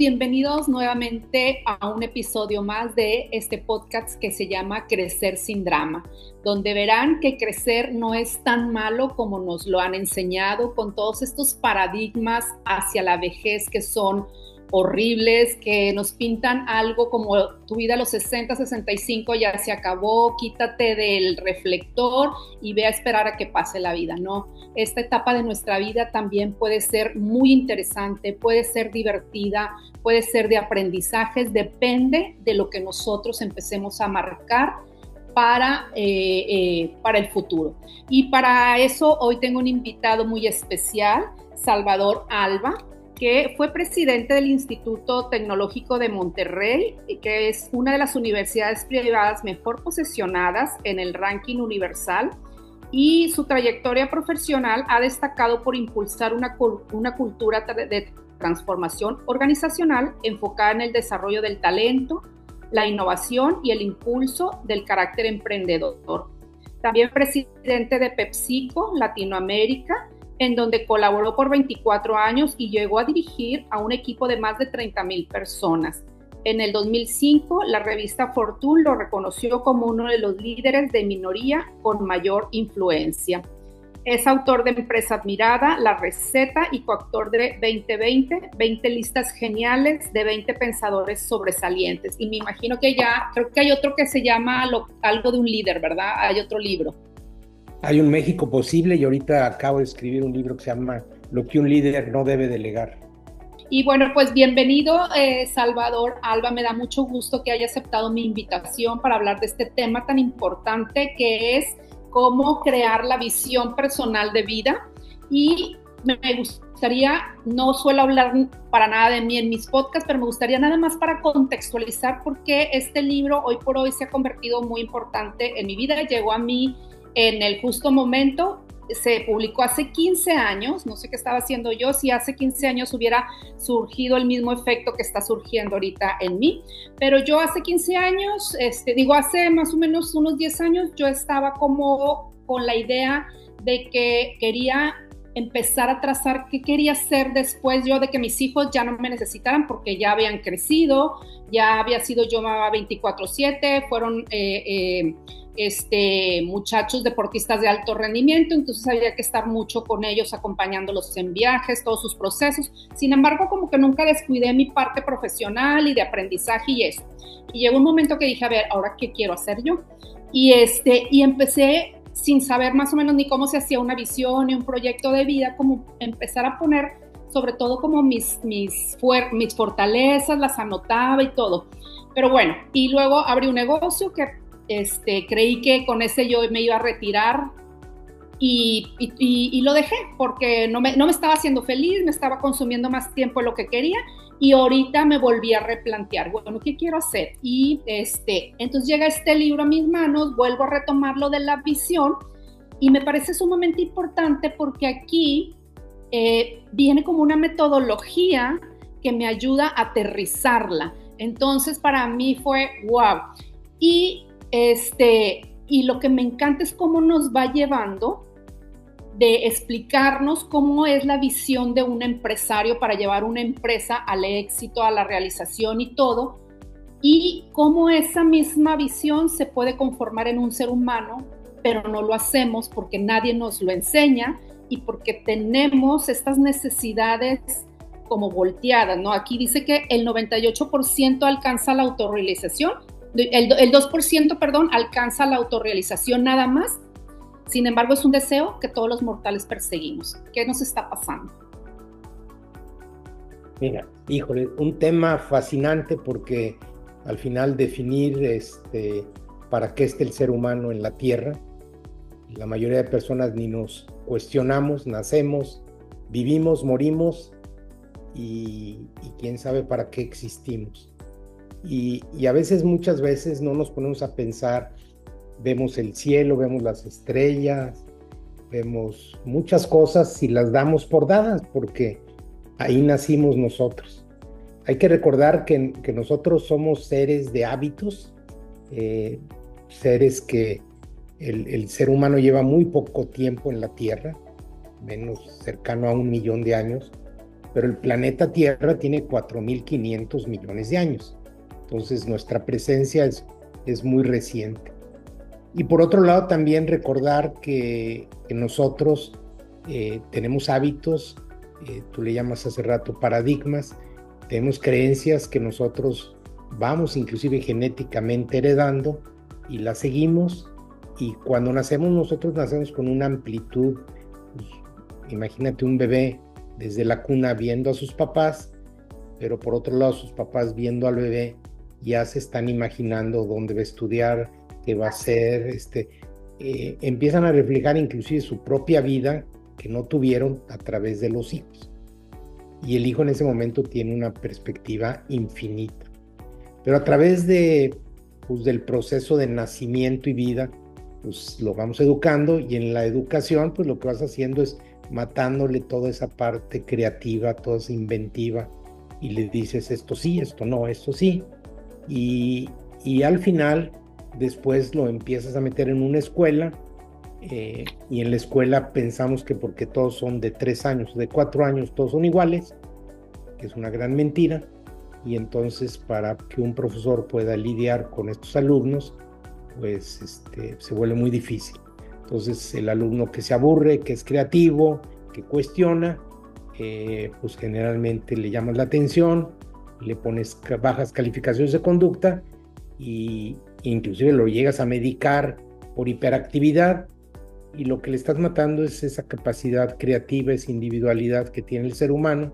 bienvenidos nuevamente a un episodio más de este podcast que se llama Crecer sin Drama, donde verán que crecer no es tan malo como nos lo han enseñado, con todos estos paradigmas hacia la vejez que son horribles, que nos pintan algo como tu vida a los 60, 65 ya se acabó, quítate del reflector y ve a esperar a que pase la vida, ¿no? Esta etapa de nuestra vida también puede ser muy interesante, puede ser divertida, puede ser de aprendizajes, depende de lo que nosotros empecemos a marcar para el futuro. Y para eso hoy tengo un invitado muy especial, Salvador Alba, que fue presidente del Instituto Tecnológico de Monterrey, que es una de las universidades privadas mejor posicionadas en el ranking universal, y su trayectoria profesional ha destacado por impulsar una cultura de transformación organizacional enfocada en el desarrollo del talento, la innovación y el impulso del carácter emprendedor. También presidente de PepsiCo Latinoamérica, en donde colaboró por 24 años y llegó a dirigir a un equipo de más de 30,000 personas. En el 2005, la revista Fortune lo reconoció como uno de los líderes de minoría con mayor influencia. Es autor de Empresa Admirada, La Receta y coautor de 2020, 20 listas geniales de 20 pensadores sobresalientes. Y me imagino que ya, creo que hay otro que se llama algo de un líder, ¿verdad? Hay otro libro. Hay un México posible y ahorita acabo de escribir un libro que se llama Lo que un líder no debe delegar. Y bueno, pues bienvenido, Salvador Alba. Me da mucho gusto que haya aceptado mi invitación para hablar de este tema tan importante que es cómo crear la visión personal de vida. Y me gustaría, no suelo hablar para nada de mí en mis podcasts, pero me gustaría nada más para contextualizar por qué este libro hoy por hoy se ha convertido muy importante en mi vida. Llegó a mí en el justo momento, se publicó hace 15 años, no sé qué estaba haciendo yo, si hace 15 años hubiera surgido el mismo efecto que está surgiendo ahorita en mí, pero yo hace 15 años, hace más o menos unos 10 años, yo estaba como con la idea de que quería empezar a trazar qué quería hacer después yo de que mis hijos ya no me necesitaran porque ya habían crecido, ya había sido yo mamá 24/7, fueron muchachos deportistas de alto rendimiento, entonces había que estar mucho con ellos, acompañándolos en viajes, todos sus procesos. Sin embargo, como que nunca descuidé mi parte profesional y de aprendizaje y eso. Y llegó un momento que dije, a ver, ¿ahora qué quiero hacer yo? Y empecé sin saber más o menos ni cómo se hacía una visión ni un proyecto de vida, como empezar a poner sobre todo como mis fortalezas, las anotaba y todo. Pero bueno, y luego abrí un negocio que creí que con ese yo me iba a retirar y lo dejé porque no me estaba haciendo feliz, me estaba consumiendo más tiempo de lo que quería y ahorita me volví a replantear, bueno, ¿qué quiero hacer? Y entonces llega este libro a mis manos, vuelvo a retomar lo de la visión y me parece sumamente importante porque aquí viene como una metodología que me ayuda a aterrizarla. Entonces para mí fue wow. Y lo que me encanta es cómo nos va llevando de explicarnos cómo es la visión de un empresario para llevar una empresa al éxito, a la realización y todo, y cómo esa misma visión se puede conformar en un ser humano, pero no lo hacemos porque nadie nos lo enseña y porque tenemos estas necesidades como volteadas, ¿no? Aquí dice que el 98% alcanza la autorrealización, el 2%, alcanza la autorrealización nada más. Sin embargo, es un deseo que todos los mortales perseguimos. ¿Qué nos está pasando? Mira, híjole, un tema fascinante porque al final definir para qué está el ser humano en la Tierra, la mayoría de personas ni nos cuestionamos, nacemos, vivimos, morimos y quién sabe para qué existimos. Y a veces, muchas veces no nos ponemos a pensar, vemos el cielo, vemos las estrellas, vemos muchas cosas y las damos por dadas porque ahí nacimos nosotros. Hay que recordar que nosotros somos seres de hábitos, seres que el ser humano lleva muy poco tiempo en la Tierra, menos cercano a 1 millón de años, pero el planeta Tierra tiene 4.500 millones de años. Entonces nuestra presencia es muy reciente. Y por otro lado también recordar que nosotros tenemos hábitos, tú le llamas hace rato paradigmas, tenemos creencias que nosotros vamos inclusive genéticamente heredando y las seguimos, y cuando nosotros nacemos con una amplitud, pues, imagínate un bebé desde la cuna viendo a sus papás, pero por otro lado sus papás viendo al bebé ya se están imaginando dónde va a estudiar, qué va a hacer, empiezan a reflejar inclusive su propia vida que no tuvieron a través de los hijos. Y el hijo en ese momento tiene una perspectiva infinita. Pero a través del proceso de nacimiento y vida, pues lo vamos educando, y en la educación, pues lo que vas haciendo es matándole toda esa parte creativa, toda esa inventiva, y le dices esto sí, esto no, esto sí. Y al final, después lo empiezas a meter en una escuela, y en la escuela pensamos que porque todos son de 3 años, de 4 años, todos son iguales, que es una gran mentira. Y entonces, para que un profesor pueda lidiar con estos alumnos, pues se vuelve muy difícil. Entonces, el alumno que se aburre, que es creativo, que cuestiona, pues generalmente le llamas la atención, le pones bajas calificaciones de conducta, y inclusive lo llegas a medicar por hiperactividad, y lo que le estás matando es esa capacidad creativa, esa individualidad que tiene el ser humano,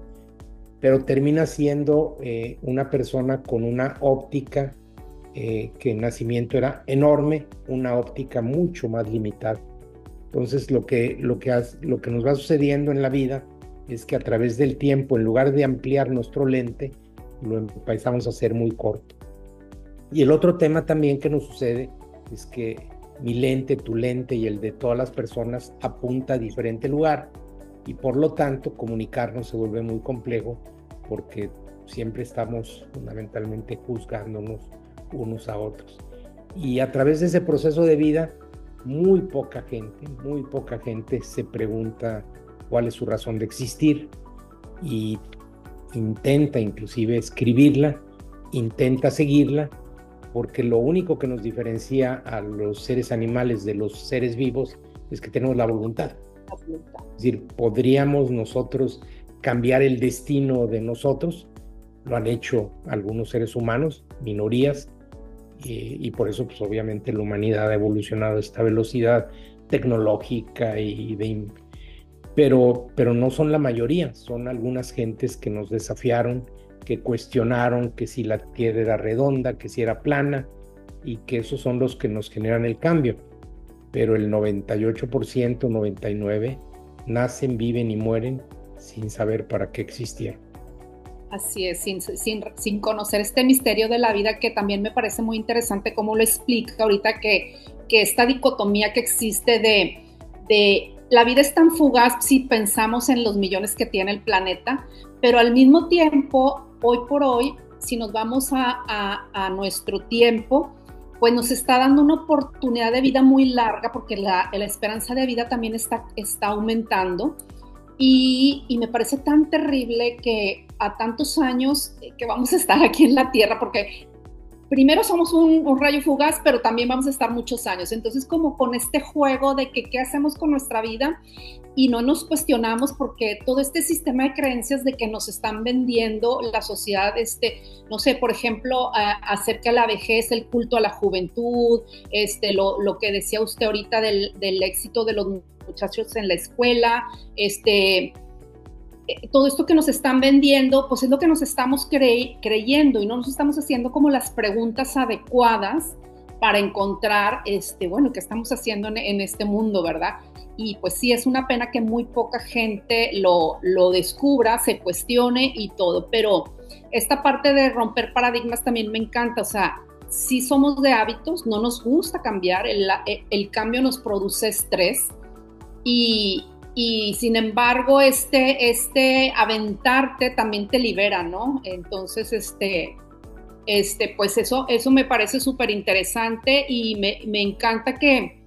pero termina siendo una persona con una óptica que en nacimiento era enorme, una óptica mucho más limitada. Entonces lo que nos va sucediendo en la vida es que a través del tiempo, en lugar de ampliar nuestro lente, lo empezamos a hacer muy corto. Y el otro tema también que nos sucede es que mi lente, tu lente y el de todas las personas apunta a diferente lugar, y por lo tanto comunicarnos se vuelve muy complejo, porque siempre estamos fundamentalmente juzgándonos unos a otros. Y a través de ese proceso de vida, muy poca gente se pregunta cuál es su razón de existir, y intenta inclusive escribirla, intenta seguirla, porque lo único que nos diferencia a los seres animales de los seres vivos es que tenemos la voluntad. Es decir, podríamos nosotros cambiar el destino de nosotros, lo han hecho algunos seres humanos, minorías, y por eso pues obviamente la humanidad ha evolucionado a esta velocidad tecnológica, pero no son la mayoría, son algunas gentes que nos desafiaron, que cuestionaron que si la Tierra era redonda, que si era plana, y que esos son los que nos generan el cambio. Pero el 98%, 99%, nacen, viven y mueren sin saber para qué existieron. Así es, sin conocer este misterio de la vida, que también me parece muy interesante cómo lo explica ahorita, que esta dicotomía que existe de la vida es tan fugaz si pensamos en los millones que tiene el planeta, pero al mismo tiempo, hoy por hoy, si nos vamos a nuestro tiempo, pues nos está dando una oportunidad de vida muy larga, porque la esperanza de vida también está aumentando, y me parece tan terrible que a tantos años que vamos a estar aquí en la Tierra, porque primero somos un rayo fugaz, pero también vamos a estar muchos años. Entonces, como con este juego de que qué hacemos con nuestra vida, y no nos cuestionamos, porque todo este sistema de creencias de que nos están vendiendo la sociedad, no sé, por ejemplo, acerca de la vejez, el culto a la juventud, lo que decía usted ahorita del éxito de los muchachos en la escuela, todo esto que nos están vendiendo, pues es lo que nos estamos creyendo, y no nos estamos haciendo como las preguntas adecuadas para encontrar, bueno, qué estamos haciendo en este mundo, ¿verdad? Y pues sí, es una pena que muy poca gente lo descubra, se cuestione y todo, pero esta parte de romper paradigmas también me encanta. O sea, sí somos de hábitos, no nos gusta cambiar, el cambio nos produce estrés, y sin embargo, aventarte también te libera, ¿no? Entonces, pues eso me parece súper interesante, y me encanta que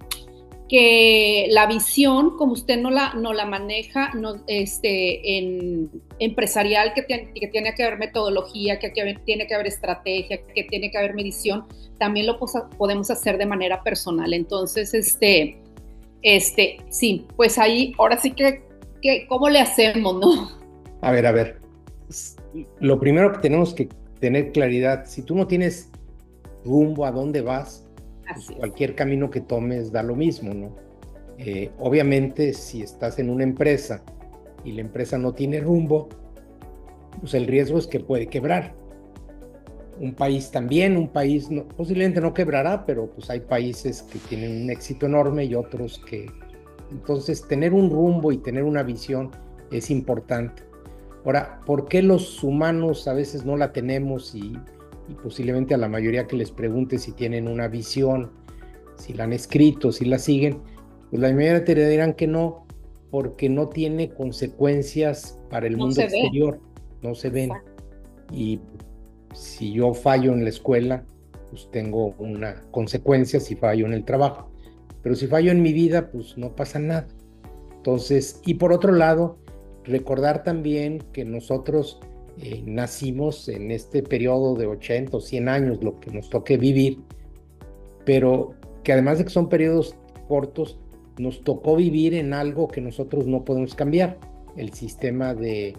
que la visión, como usted no la maneja, empresarial, que tiene que haber metodología, que tiene que haber estrategia, que tiene que haber medición, también lo podemos hacer de manera personal. Entonces, sí, pues ahí, ahora sí que ¿cómo le hacemos, no? A ver, lo primero que tenemos que tener claridad, si tú no tienes rumbo a dónde vas, pues cualquier camino que tomes da lo mismo, ¿no? Obviamente, si estás en una empresa y la empresa no tiene rumbo, pues el riesgo es que puede quebrar. Un país también, posiblemente no quebrará, pero pues hay países que tienen un éxito enorme y otros que... Entonces, tener un rumbo y tener una visión es importante. Ahora, ¿por qué los humanos a veces no la tenemos y posiblemente a la mayoría que les pregunte si tienen una visión, si la han escrito, si la siguen? Pues la mayoría te dirán que no, porque no tiene consecuencias para el mundo exterior, no se ven. Y si yo fallo en la escuela, pues tengo una consecuencia si fallo en el trabajo. Pero si fallo en mi vida, pues no pasa nada. Entonces, y por otro lado, recordar también que nosotros nacimos en este periodo de 80 o 100 años, lo que nos toque vivir, pero que además de que son periodos cortos, nos tocó vivir en algo que nosotros no podemos cambiar, el sistema de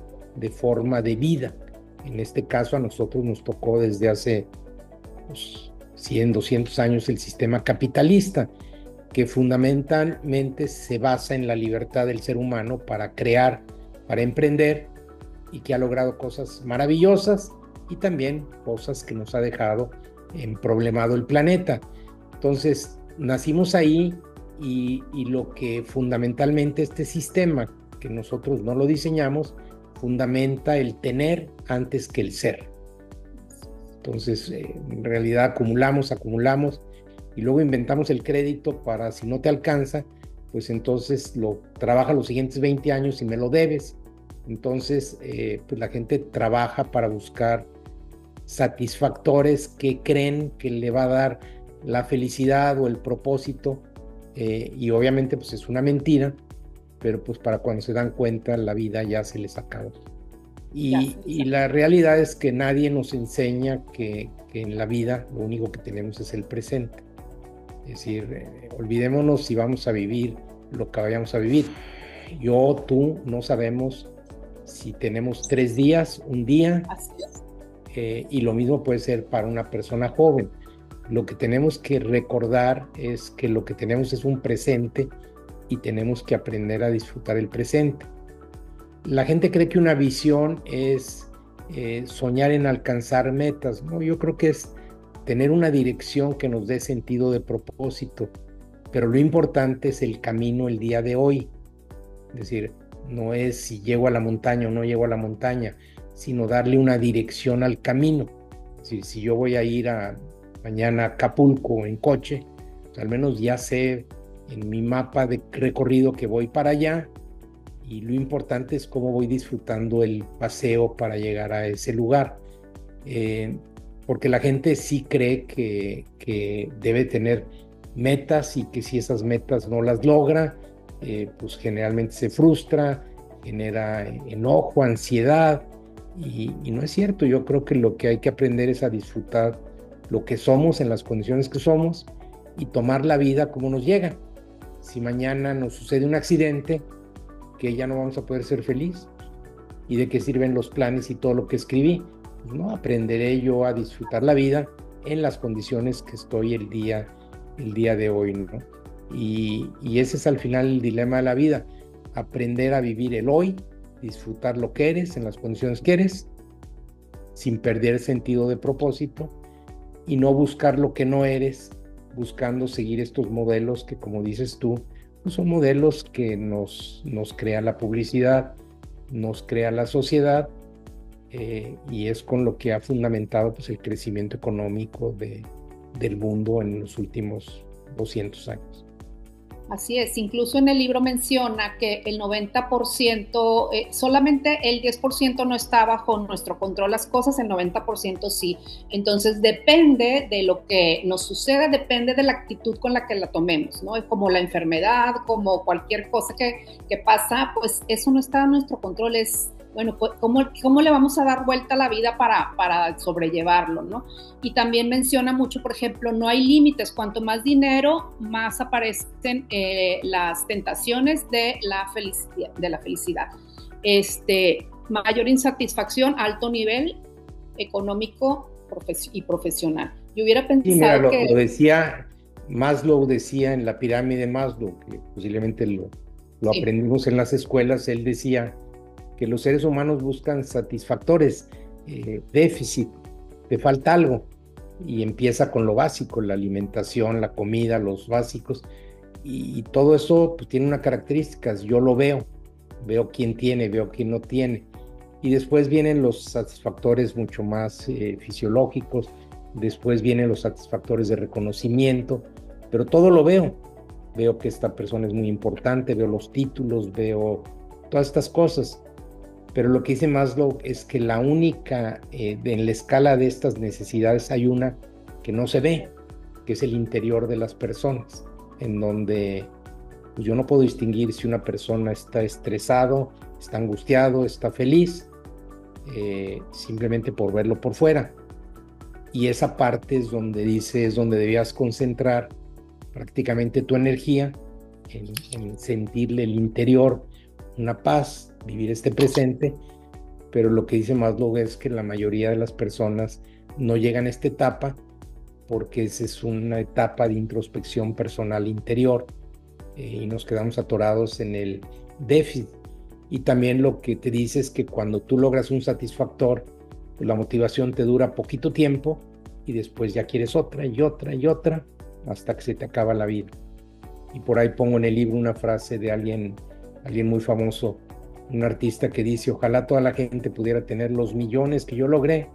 forma de vida. En este caso a nosotros nos tocó desde hace 100, 200 años el sistema capitalista, que fundamentalmente se basa en la libertad del ser humano para crear, para emprender, y que ha logrado cosas maravillosas y también cosas que nos ha dejado problemado el planeta. Entonces, nacimos ahí y lo que fundamentalmente este sistema, que nosotros no lo diseñamos, fundamenta el tener antes que el ser. Entonces, en realidad acumulamos y luego inventamos el crédito para, si no te alcanza, pues entonces lo trabaja los siguientes 20 años y me lo debes. Entonces, pues la gente trabaja para buscar satisfactores que creen que le va a dar la felicidad o el propósito, y obviamente pues es una mentira, pero pues para cuando se dan cuenta la vida ya se les acabó. Y la realidad es que nadie nos enseña que en la vida lo único que tenemos es el presente. Es decir, olvidémonos si vamos a vivir lo que vayamos a vivir. Yo, tú, no sabemos si tenemos 3 días, un día, y lo mismo puede ser para una persona joven. Lo que tenemos que recordar es que lo que tenemos es un presente y tenemos que aprender a disfrutar el presente. La gente cree que una visión es soñar en alcanzar metas, ¿no? Yo creo que es tener una dirección que nos dé sentido de propósito, pero lo importante es el camino el día de hoy. Es decir, no es si llego a la montaña o no llego a la montaña, sino darle una dirección al camino. Es decir, si yo voy a ir mañana a Acapulco en coche, pues al menos ya sé en mi mapa de recorrido que voy para allá, y lo importante es cómo voy disfrutando el paseo para llegar a ese lugar. Porque la gente sí cree que debe tener metas y que si esas metas no las logra, pues generalmente se frustra, genera enojo, ansiedad, y no es cierto. Yo creo que lo que hay que aprender es a disfrutar lo que somos en las condiciones que somos y tomar la vida como nos llega. Si mañana nos sucede un accidente, que ya no vamos a poder ser felices, ¿y de qué sirven los planes y todo lo que escribí? Pues no, aprenderé yo a disfrutar la vida en las condiciones que estoy el día de hoy, ¿no? Y ese es al final el dilema de la vida, aprender a vivir el hoy, disfrutar lo que eres en las condiciones que eres, sin perder el sentido de propósito, y no buscar lo que no eres, buscando seguir estos modelos que, como dices tú, pues son modelos que nos crea la publicidad, nos crea la sociedad, y es con lo que ha fundamentado pues el crecimiento económico del mundo en los últimos 200 años. Así es, incluso en el libro menciona que el 90%, solamente el 10% no está bajo nuestro control las cosas, el 90% sí. Entonces depende de lo que nos suceda, depende de la actitud con la que la tomemos, ¿no? Como la enfermedad, como cualquier cosa que pasa, pues eso no está en nuestro control, es, bueno, pues, ¿cómo le vamos a dar vuelta a la vida para sobrellevarlo, ¿no? Y también menciona mucho, por ejemplo, no hay límites, cuanto más dinero, más aparecen las tentaciones de la felicidad. Mayor insatisfacción, alto nivel económico y profesional. Yo hubiera pensado sí, mira, lo decía, Maslow decía en la pirámide Maslow, que posiblemente lo sí. Aprendimos en las escuelas, él decía que los seres humanos buscan satisfactores, déficit, te falta algo, y empieza con lo básico, la alimentación, la comida, los básicos, y todo eso pues, tiene unas características, yo lo veo quién tiene, veo quién no tiene, y después vienen los satisfactores mucho más fisiológicos, después vienen los satisfactores de reconocimiento, pero todo lo veo que esta persona es muy importante, veo los títulos, veo todas estas cosas. Pero lo que dice Maslow es que la única, en la escala de estas necesidades hay una que no se ve, que es el interior de las personas, en donde pues yo no puedo distinguir si una persona está estresado, está angustiado, está feliz, simplemente por verlo por fuera. Y esa parte es donde dice, es donde debías concentrar prácticamente tu energía en sentirle el interior, una paz, vivir este presente, pero lo que dice Maslow es que la mayoría de las personas no llegan a esta etapa porque esa es una etapa de introspección personal interior y nos quedamos atorados en el déficit. Y también lo que te dice es que cuando tú logras un satisfactor, pues la motivación te dura poquito tiempo y después ya quieres otra y otra y otra hasta que se te acaba la vida. Y por ahí pongo en el libro una frase de alguien muy famoso, un artista que dice, ojalá toda la gente pudiera tener los millones que yo logré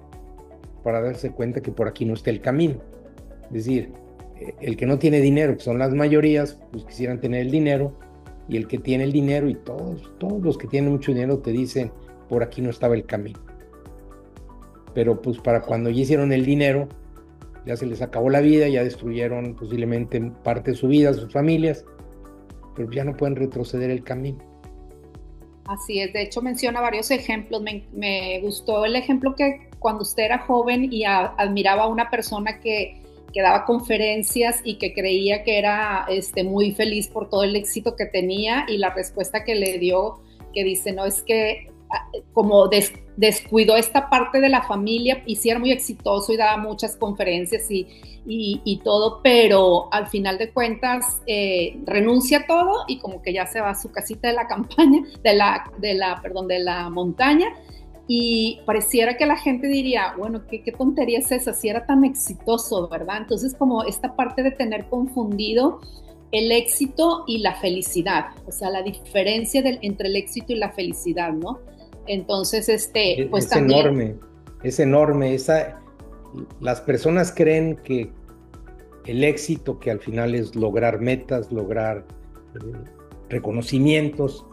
para darse cuenta que por aquí no está el camino. Es decir, el que no tiene dinero, que son las mayorías, pues quisieran tener el dinero, y el que tiene el dinero, y todos los que tienen mucho dinero te dicen, por aquí no estaba el camino. Pero pues para cuando ya hicieron el dinero, ya se les acabó la vida, ya destruyeron posiblemente parte de su vida, sus familias, pero ya no pueden retroceder el camino. Así es, de hecho menciona varios ejemplos, me gustó el ejemplo que cuando usted era joven y admiraba a una persona que daba conferencias y que creía que era muy feliz por todo el éxito que tenía, y la respuesta que le dio, que dice, no, es que como descuidó esta parte de la familia, y sí era muy exitoso y daba muchas conferencias y todo, pero al final de cuentas renuncia a todo y como que ya se va a su casita de la campaña, de la montaña, y pareciera que la gente diría, bueno, ¿qué tontería es esa? Si era tan exitoso, ¿verdad? Entonces como esta parte de tener confundido el éxito y la felicidad, o sea, la diferencia entre el éxito y la felicidad, ¿no? Entonces, pues es también... es enorme. Las personas creen que el éxito, que al final es lograr metas, lograr reconocimientos,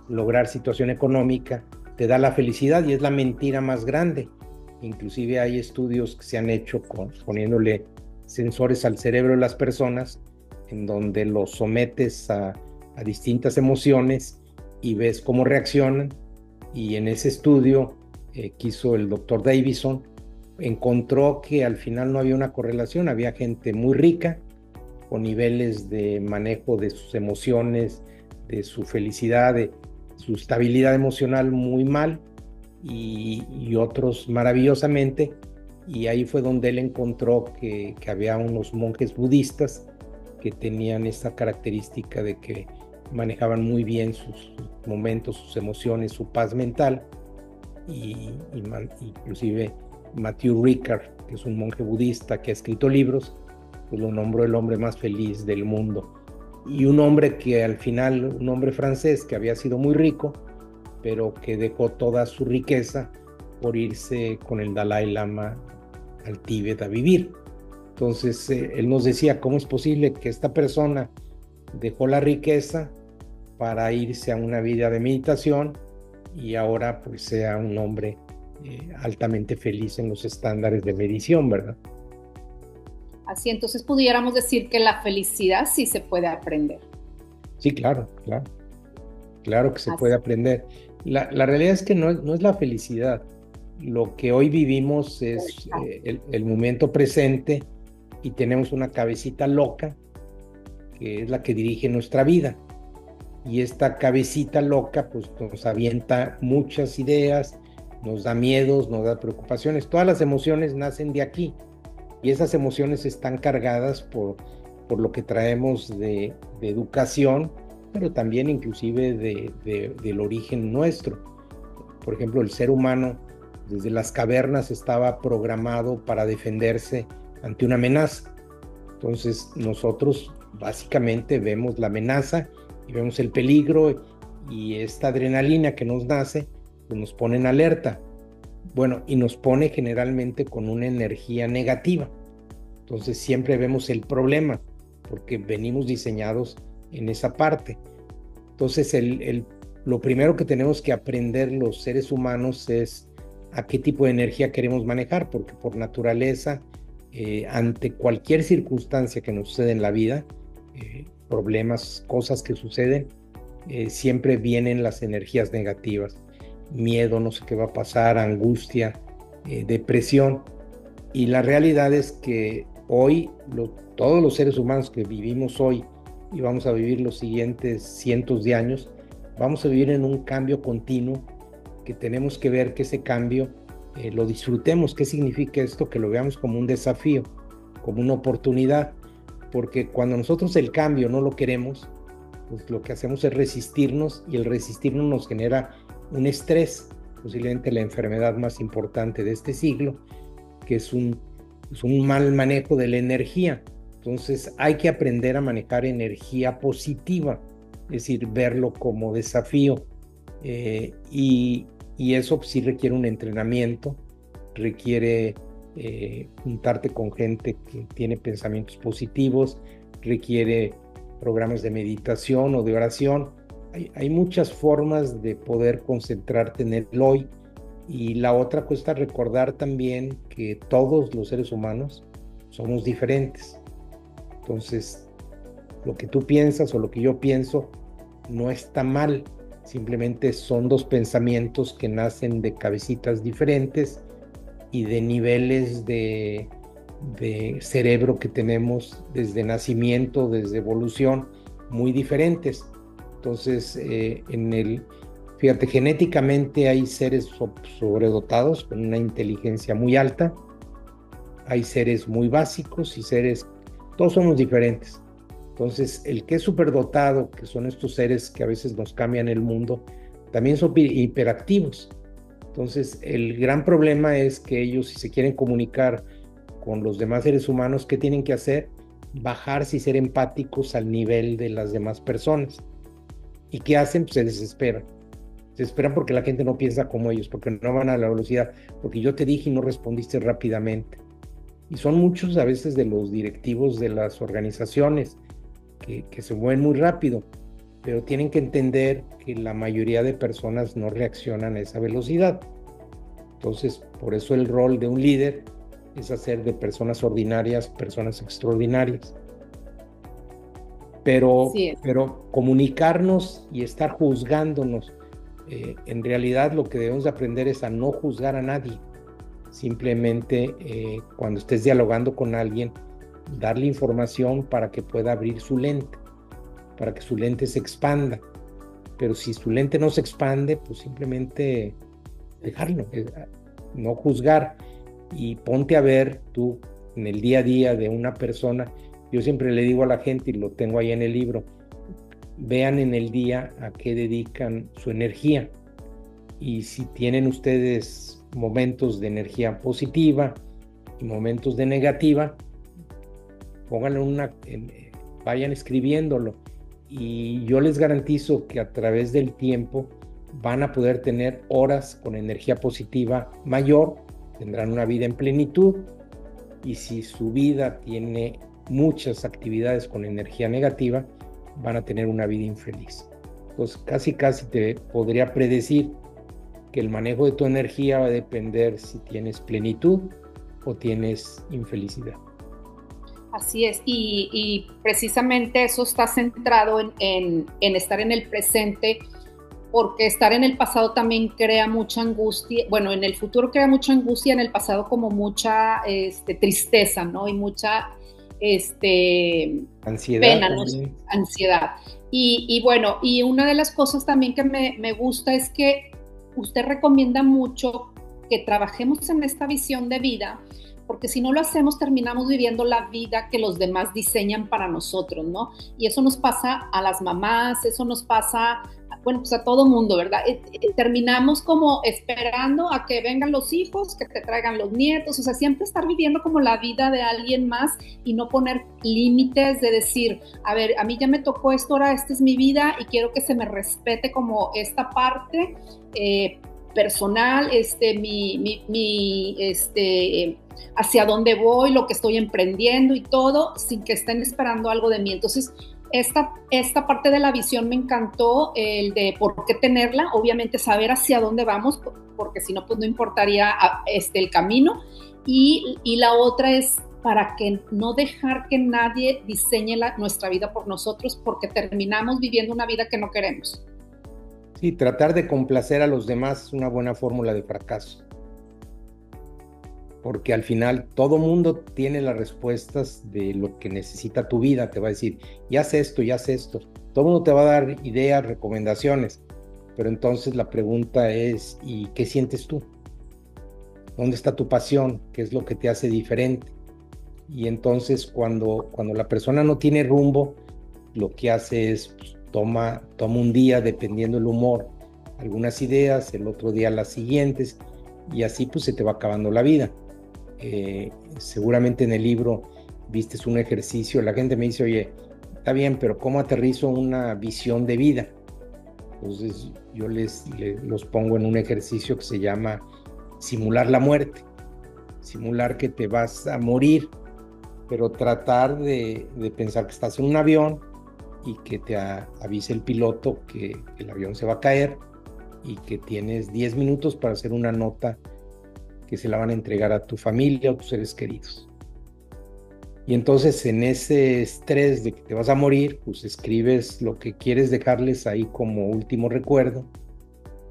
lograr situación económica, te da la felicidad, y es la mentira más grande. Inclusive hay estudios que se han hecho poniéndole sensores al cerebro de las personas, en donde los sometes a distintas emociones y ves cómo reaccionan. Y en ese estudio que hizo el doctor Davison, encontró que al final no había una correlación. Había gente muy rica, con niveles de manejo de sus emociones, de su felicidad, de su estabilidad emocional muy mal, y otros maravillosamente. Y ahí fue donde él encontró que había unos monjes budistas que tenían esta característica de que manejaban muy bien sus momentos, sus emociones, su paz mental, inclusive Matthew Ricard, que es un monje budista que ha escrito libros, pues lo nombró el hombre más feliz del mundo. Y un hombre que al final, un hombre francés que había sido muy rico, pero que dejó toda su riqueza por irse con el Dalai Lama al Tíbet a vivir. Entonces él nos decía, ¿cómo es posible que esta persona dejó la riqueza para irse a una vida de meditación y ahora pues sea un hombre altamente feliz en los estándares de medición, ¿verdad? Así, entonces pudiéramos decir que la felicidad sí se puede aprender. Sí, claro, claro. Claro que se Así. puede aprender. La realidad es que no es la felicidad. Lo que hoy vivimos es el momento presente y tenemos una cabecita loca que es la que dirige nuestra vida. Y esta cabecita loca pues nos avienta muchas ideas, nos da miedos, nos da preocupaciones. Todas las emociones nacen de aquí y esas emociones están cargadas por lo que traemos de educación, pero también inclusive del origen nuestro. Por ejemplo, el ser humano desde las cavernas estaba programado para defenderse ante una amenaza. Entonces nosotros básicamente vemos la amenaza y vemos el peligro y esta adrenalina que nos nace pues nos pone en alerta. Bueno, y nos pone generalmente con una energía negativa. Entonces siempre vemos el problema porque venimos diseñados en esa parte. Entonces lo primero que tenemos que aprender los seres humanos es a qué tipo de energía queremos manejar, porque por naturaleza, ante cualquier circunstancia que nos sucede en la vida, problemas, cosas que suceden, siempre vienen las energías negativas. Miedo, no sé qué va a pasar, angustia, depresión. Y la realidad es que hoy todos los seres humanos que vivimos hoy y vamos a vivir los siguientes cientos de años, vamos a vivir en un cambio continuo que tenemos que ver que ese cambio lo disfrutemos. ¿Qué significa esto? Que lo veamos como un desafío, como una oportunidad, porque cuando nosotros el cambio no lo queremos, pues lo que hacemos es resistirnos y el resistirnos nos genera un estrés, posiblemente la enfermedad más importante de este siglo, que es un mal manejo de la energía. Entonces hay que aprender a manejar energía positiva, es decir, verlo como desafío. Y eso sí requiere un entrenamiento, requiere juntarte con gente que tiene pensamientos positivos, requiere programas de meditación o de oración. Hay muchas formas de poder concentrarte en el hoy. Y la otra cuesta recordar también que todos los seres humanos somos diferentes. Entonces, lo que tú piensas o lo que yo pienso no está mal, simplemente son dos pensamientos que nacen de cabecitas diferentes y de niveles de cerebro que tenemos desde nacimiento, desde evolución, muy diferentes. Entonces, fíjate, genéticamente hay seres sobredotados con una inteligencia muy alta, hay seres muy básicos y todos somos diferentes. Entonces, el que es superdotado, que son estos seres que a veces nos cambian el mundo, también son hiperactivos. Entonces, el gran problema es que ellos, si se quieren comunicar con los demás seres humanos, ¿qué tienen que hacer? Bajarse y ser empáticos al nivel de las demás personas. ¿Y qué hacen? Pues se desesperan. Se esperan porque la gente no piensa como ellos, porque no van a la velocidad, porque yo te dije y no respondiste rápidamente. Y son muchos a veces de los directivos de las organizaciones que se mueven muy rápido, pero tienen que entender que la mayoría de personas no reaccionan a esa velocidad. Entonces, por eso el rol de un líder es hacer de personas ordinarias personas extraordinarias. Pero comunicarnos y estar juzgándonos, en realidad lo que debemos de aprender es a no juzgar a nadie. Simplemente cuando estés dialogando con alguien, darle información para que pueda abrir su lente, para que su lente se expanda. Pero si su lente no se expande, pues simplemente dejarlo, no juzgar. Y ponte a ver tú en el día a día de una persona. Yo siempre le digo a la gente, y lo tengo ahí en el libro, vean en el día a qué dedican su energía. Y si tienen ustedes momentos de energía positiva y momentos de negativa, pónganlo vayan escribiéndolo. Y yo les garantizo que a través del tiempo van a poder tener horas con energía positiva mayor, tendrán una vida en plenitud. Y si su vida tiene muchas actividades con energía negativa, van a tener una vida infeliz. Entonces, casi te podría predecir que el manejo de tu energía va a depender si tienes plenitud o tienes infelicidad. Así es, y precisamente eso está centrado en estar en el presente, porque estar en el pasado también crea mucha angustia, bueno, en el futuro crea mucha angustia, en el pasado como mucha tristeza, ¿no? Y mucha ansiedad, pena, ¿no? Ansiedad. Y bueno, y una de las cosas también que me gusta es que usted recomienda mucho que trabajemos en esta visión de vida, porque si no lo hacemos terminamos viviendo la vida que los demás diseñan para nosotros, ¿no? Y eso nos pasa a las mamás, eso nos pasa, bueno, pues a todo mundo, ¿verdad? Terminamos como esperando a que vengan los hijos, que te traigan los nietos, o sea, siempre estar viviendo como la vida de alguien más y no poner límites de decir, a ver, a mí ya me tocó esto, ahora esta es mi vida y quiero que se me respete como esta parte personal, hacia dónde voy, lo que estoy emprendiendo y todo, sin que estén esperando algo de mí. Entonces, esta parte de la visión me encantó, el de por qué tenerla, obviamente saber hacia dónde vamos, porque si no, pues no importaría el camino. Y la otra es para que no dejar que nadie diseñe nuestra vida por nosotros, porque terminamos viviendo una vida que no queremos. Sí, tratar de complacer a los demás es una buena fórmula de fracaso. Porque al final todo mundo tiene las respuestas de lo que necesita tu vida. Te va a decir, ya sé esto, ya sé esto. Todo mundo te va a dar ideas, recomendaciones. Pero entonces la pregunta es, ¿y qué sientes tú? ¿Dónde está tu pasión? ¿Qué es lo que te hace diferente? Y entonces cuando la persona no tiene rumbo, lo que hace es, pues, toma un día, dependiendo del humor, algunas ideas, el otro día las siguientes, y así pues se te va acabando la vida. Seguramente en el libro viste un ejercicio, la gente me dice, oye, está bien, pero ¿cómo aterrizo una visión de vida? Entonces yo los pongo en un ejercicio que se llama simular la muerte, simular que te vas a morir, pero tratar de pensar que estás en un avión y que te avise el piloto que el avión se va a caer y que tienes 10 minutos para hacer una nota que se la van a entregar a tu familia o tus seres queridos. Y entonces en ese estrés de que te vas a morir, pues escribes lo que quieres dejarles ahí como último recuerdo,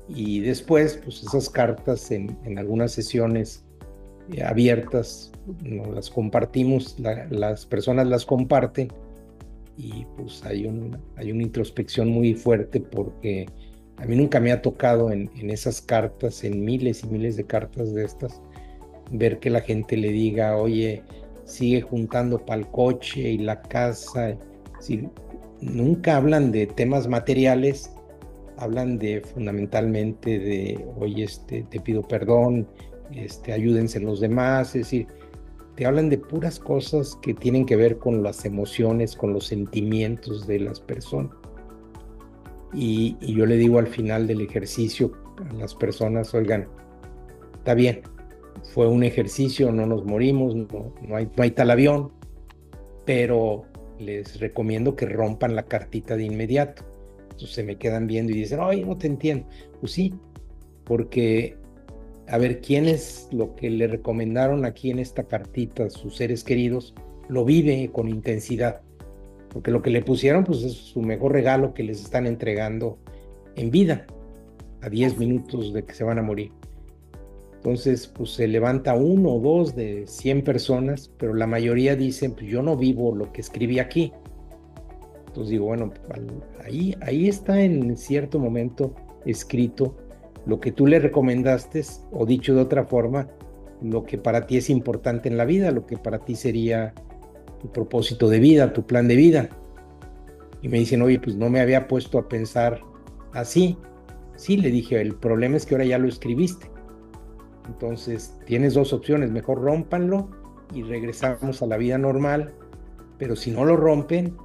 y después pues esas cartas en algunas sesiones abiertas nos las compartimos, las personas las comparten, y pues hay una introspección muy fuerte, porque a mí nunca me ha tocado en esas cartas, en miles y miles de cartas de estas, ver que la gente le diga, oye, sigue juntando para el coche y la casa. Sí, nunca hablan de temas materiales, hablan fundamentalmente de, oye, te pido perdón, ayúdense los demás, es decir, te hablan de puras cosas que tienen que ver con las emociones, con los sentimientos de las personas. Y yo le digo al final del ejercicio a las personas, oigan, está bien, fue un ejercicio, no nos morimos, no hay tal avión, pero les recomiendo que rompan la cartita de inmediato. Entonces se me quedan viendo y dicen, oye, no te entiendo. Pues sí, porque, a ver, ¿quién es lo que le recomendaron aquí en esta cartita a sus seres queridos? Lo vive con intensidad, porque lo que le pusieron pues es su mejor regalo que les están entregando en vida, a 10 minutos de que se van a morir. Entonces pues se levanta uno o dos de 100 personas, pero la mayoría dicen, pues yo no vivo lo que escribí aquí. Entonces digo, bueno, ahí está en cierto momento escrito lo que tú le recomendaste, o dicho de otra forma, lo que para ti es importante en la vida, lo que para ti sería tu propósito de vida, tu plan de vida. Y me dicen, oye, pues no me había puesto a pensar así. Sí, le dije, el problema es que ahora ya lo escribiste. Entonces tienes dos opciones, mejor rómpanlo y regresamos a la vida normal, pero si no lo rompen,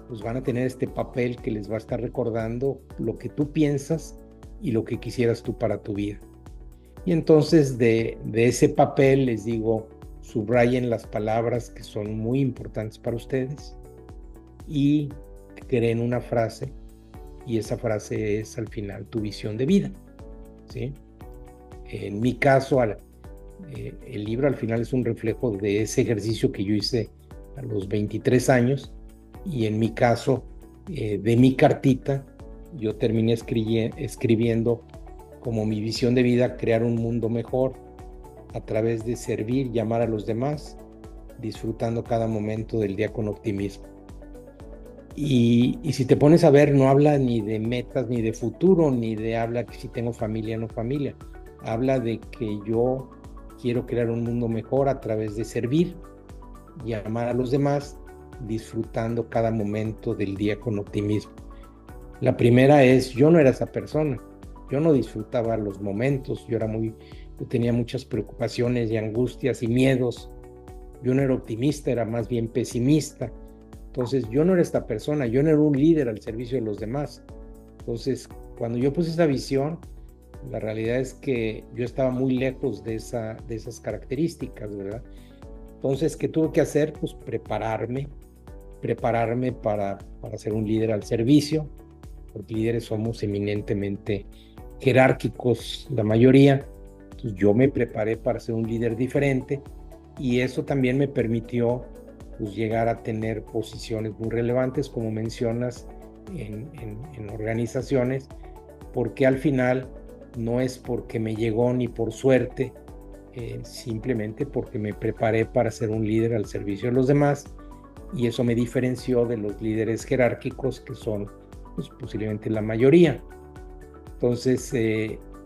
pues van a tener este papel que les va a estar recordando lo que tú piensas y lo que quisieras tú para tu vida. Y entonces de ese papel les digo, subrayen las palabras que son muy importantes para ustedes y creen una frase y esa frase es al final tu visión de vida, ¿sí? En mi caso, el libro al final es un reflejo de ese ejercicio que yo hice a los 23 años y en mi caso, de mi cartita, yo terminé escribiendo como mi visión de vida, crear un mundo mejor a través de servir y amar a los demás, disfrutando cada momento del día con optimismo. Y si te pones a ver, no habla ni de metas, ni de futuro, ni de habla que si tengo familia o no familia. Habla de que yo quiero crear un mundo mejor a través de servir y amar a los demás, disfrutando cada momento del día con optimismo. La primera es, yo no era esa persona. Yo no disfrutaba los momentos. Yo tenía muchas preocupaciones y angustias y miedos. Yo no era optimista, era más bien pesimista. Entonces, yo no era esta persona, yo no era un líder al servicio de los demás. Entonces, cuando yo puse esa visión, la realidad es que yo estaba muy lejos de esas características, ¿verdad? Entonces, ¿qué tuve que hacer? Pues prepararme para ser un líder al servicio, porque líderes somos eminentemente jerárquicos, la mayoría. Entonces, yo me preparé para ser un líder diferente y eso también me permitió pues llegar a tener posiciones muy relevantes, como mencionas, en organizaciones, porque al final no es porque me llegó ni por suerte, simplemente porque me preparé para ser un líder al servicio de los demás, y eso me diferenció de los líderes jerárquicos, que son pues, posiblemente la mayoría. Entonces,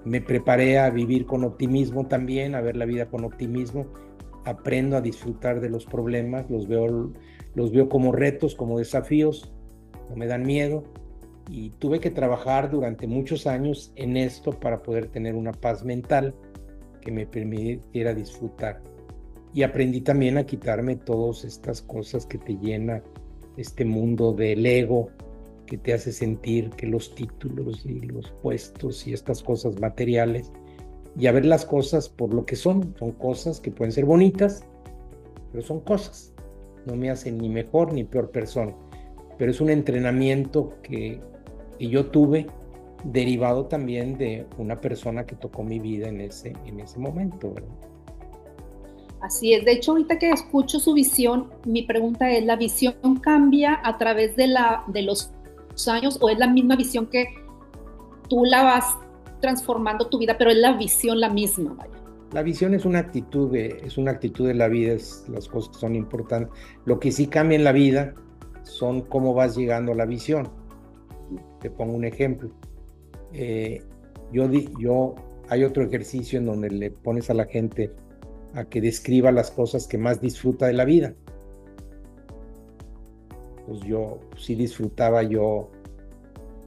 me preparé a vivir con optimismo también, a ver la vida con optimismo. Aprendo a disfrutar de los problemas, los veo como retos, como desafíos, no me dan miedo, y tuve que trabajar durante muchos años en esto para poder tener una paz mental que me permitiera disfrutar. Y aprendí también a quitarme todas estas cosas que te llena este mundo del ego, que te hace sentir que los títulos y los puestos y estas cosas materiales, y a ver las cosas por lo que son cosas que pueden ser bonitas, pero son cosas, no me hacen ni mejor ni peor persona, pero es un entrenamiento que yo tuve derivado también de una persona que tocó mi vida en ese momento, ¿verdad? Así es, de hecho ahorita que escucho su visión, mi pregunta es, ¿la visión cambia a través de los años o es la misma visión que tú la vas transformando tu vida, pero es la visión la misma, vaya? La visión es una actitud de la vida, es las cosas que son importantes. Lo que sí cambia en la vida son cómo vas llegando a la visión. Te pongo un ejemplo. Hay otro ejercicio en donde le pones a la gente a que describa las cosas que más disfruta de la vida. Pues yo sí disfrutaba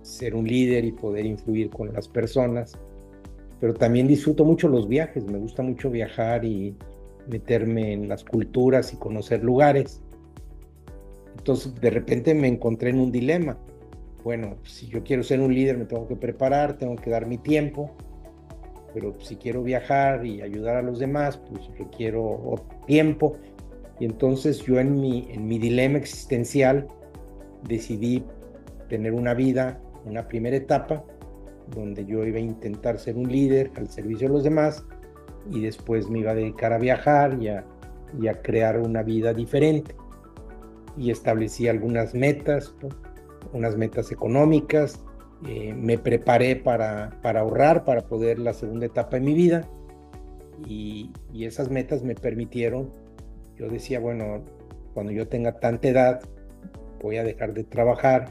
ser un líder y poder influir con las personas, pero también disfruto mucho los viajes, me gusta mucho viajar y meterme en las culturas y conocer lugares. Entonces de repente me encontré en un dilema. Bueno, si yo quiero ser un líder me tengo que preparar, tengo que dar mi tiempo, pero si quiero viajar y ayudar a los demás, pues requiero tiempo. Y entonces yo en mi dilema existencial decidí tener una primera etapa, donde yo iba a intentar ser un líder al servicio de los demás y después me iba a dedicar a viajar y a crear una vida diferente. Y establecí algunas metas, unas metas económicas, me preparé para ahorrar para poder la segunda etapa de mi vida y esas metas me permitieron, yo decía, bueno, cuando yo tenga tanta edad voy a dejar de trabajar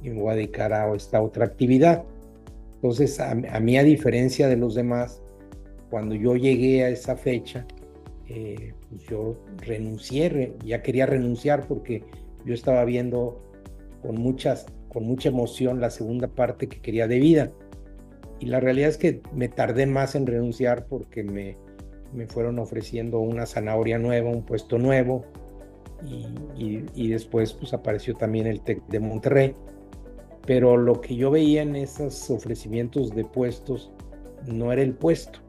y me voy a dedicar a esta otra actividad. Entonces, a mí, a diferencia de los demás, cuando yo llegué a esa fecha, pues yo renuncié, ya quería renunciar porque yo estaba viendo con mucha emoción la segunda parte que quería de vida. Y la realidad es que me tardé más en renunciar porque me fueron ofreciendo una zanahoria nueva, un puesto nuevo, y después pues apareció también el TEC de Monterrey. Pero lo que yo veía en esos ofrecimientos de puestos no era el puesto,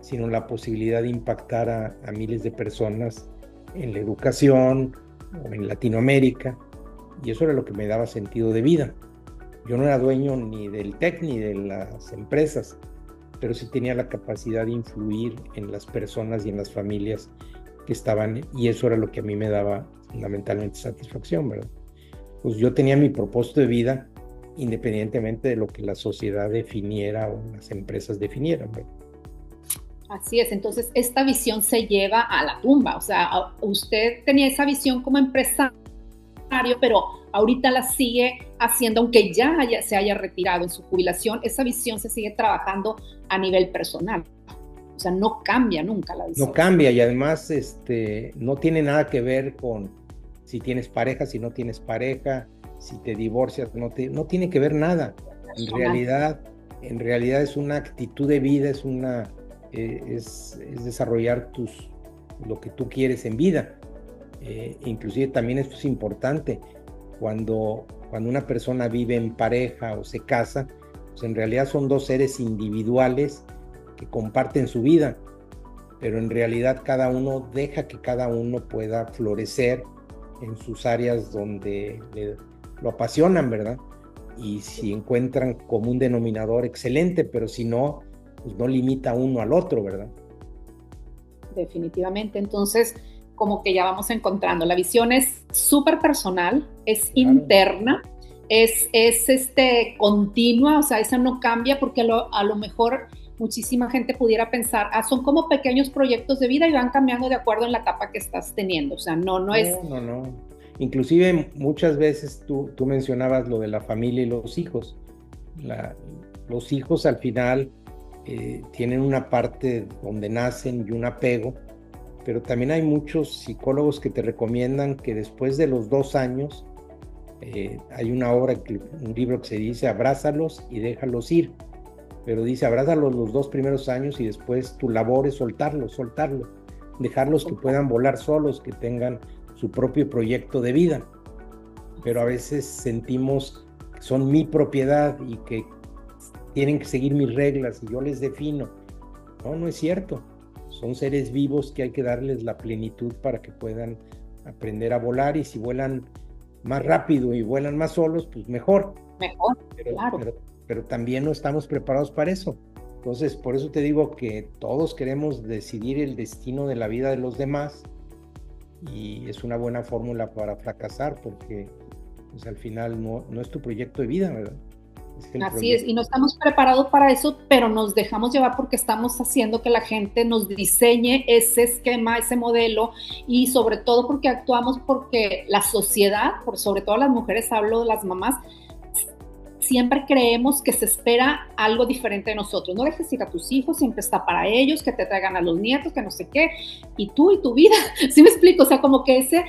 sino la posibilidad de impactar a miles de personas en la educación o en Latinoamérica. y eso era lo que me daba sentido de vida. Yo no era dueño ni del TEC ni de las empresas, pero sí tenía la capacidad de influir en las personas y en las familias que estaban, y eso era lo que a mí me daba fundamentalmente satisfacción, ¿verdad? Pues yo tenía mi propósito de vida independientemente de lo que la sociedad definiera o las empresas definieran, ¿verdad? Así es, entonces esta visión se lleva a la tumba, o sea, usted tenía esa visión como empresario, pero ahorita la sigue haciendo, aunque ya se haya retirado en su jubilación, esa visión se sigue trabajando a nivel personal, o sea, no cambia nunca la visión. No cambia, y además no tiene nada que ver con si tienes pareja, si no tienes pareja, si te divorcias, no tiene que ver nada. En realidad es una actitud de vida, es desarrollar lo que tú quieres en vida. Inclusive también esto es importante, cuando una persona vive en pareja o se casa, pues en realidad son dos seres individuales que comparten su vida, pero en realidad cada uno deja que cada uno pueda florecer en sus áreas donde lo apasionan, ¿verdad? Y si encuentran común denominador, excelente, pero si no, pues no limita uno al otro, ¿verdad? Definitivamente, entonces como que ya vamos encontrando, la visión es súper personal, es Claro. interna, es continua, o sea, esa no cambia porque a lo mejor muchísima gente pudiera pensar, son como pequeños proyectos de vida y van cambiando de acuerdo en la etapa que estás teniendo, o sea, no es... No. Inclusive muchas veces tú mencionabas lo de la familia y los hijos. Los hijos al final tienen una parte donde nacen y un apego, pero también hay muchos psicólogos que te recomiendan que después de los 2 años, hay un libro que se dice abrázalos y déjalos ir, pero dice abrázalos los 2 primeros años y después tu labor es soltarlos, dejarlos que puedan volar solos, que tengan su propio proyecto de vida, pero a veces sentimos que son mi propiedad y que tienen que seguir mis reglas y yo les defino. No es cierto. Son seres vivos que hay que darles la plenitud para que puedan aprender a volar, y si vuelan más rápido y vuelan más solos, pues mejor. Claro. Pero también no estamos preparados para eso. Entonces, por eso te digo que todos queremos decidir el destino de la vida de los demás, y es una buena fórmula para fracasar porque pues, al final no es tu proyecto de vida, ¿verdad? Así es, y no estamos preparados para eso, pero nos dejamos llevar porque estamos haciendo que la gente nos diseñe ese esquema, ese modelo, y sobre todo porque actuamos porque la sociedad, sobre todo las mujeres, hablo de las mamás, siempre creemos que se espera algo diferente de nosotros. No dejes ir a tus hijos, siempre está para ellos, que te traigan a los nietos, que no sé qué, y tú y tu vida. ¿Sí me explico? O sea, como que esa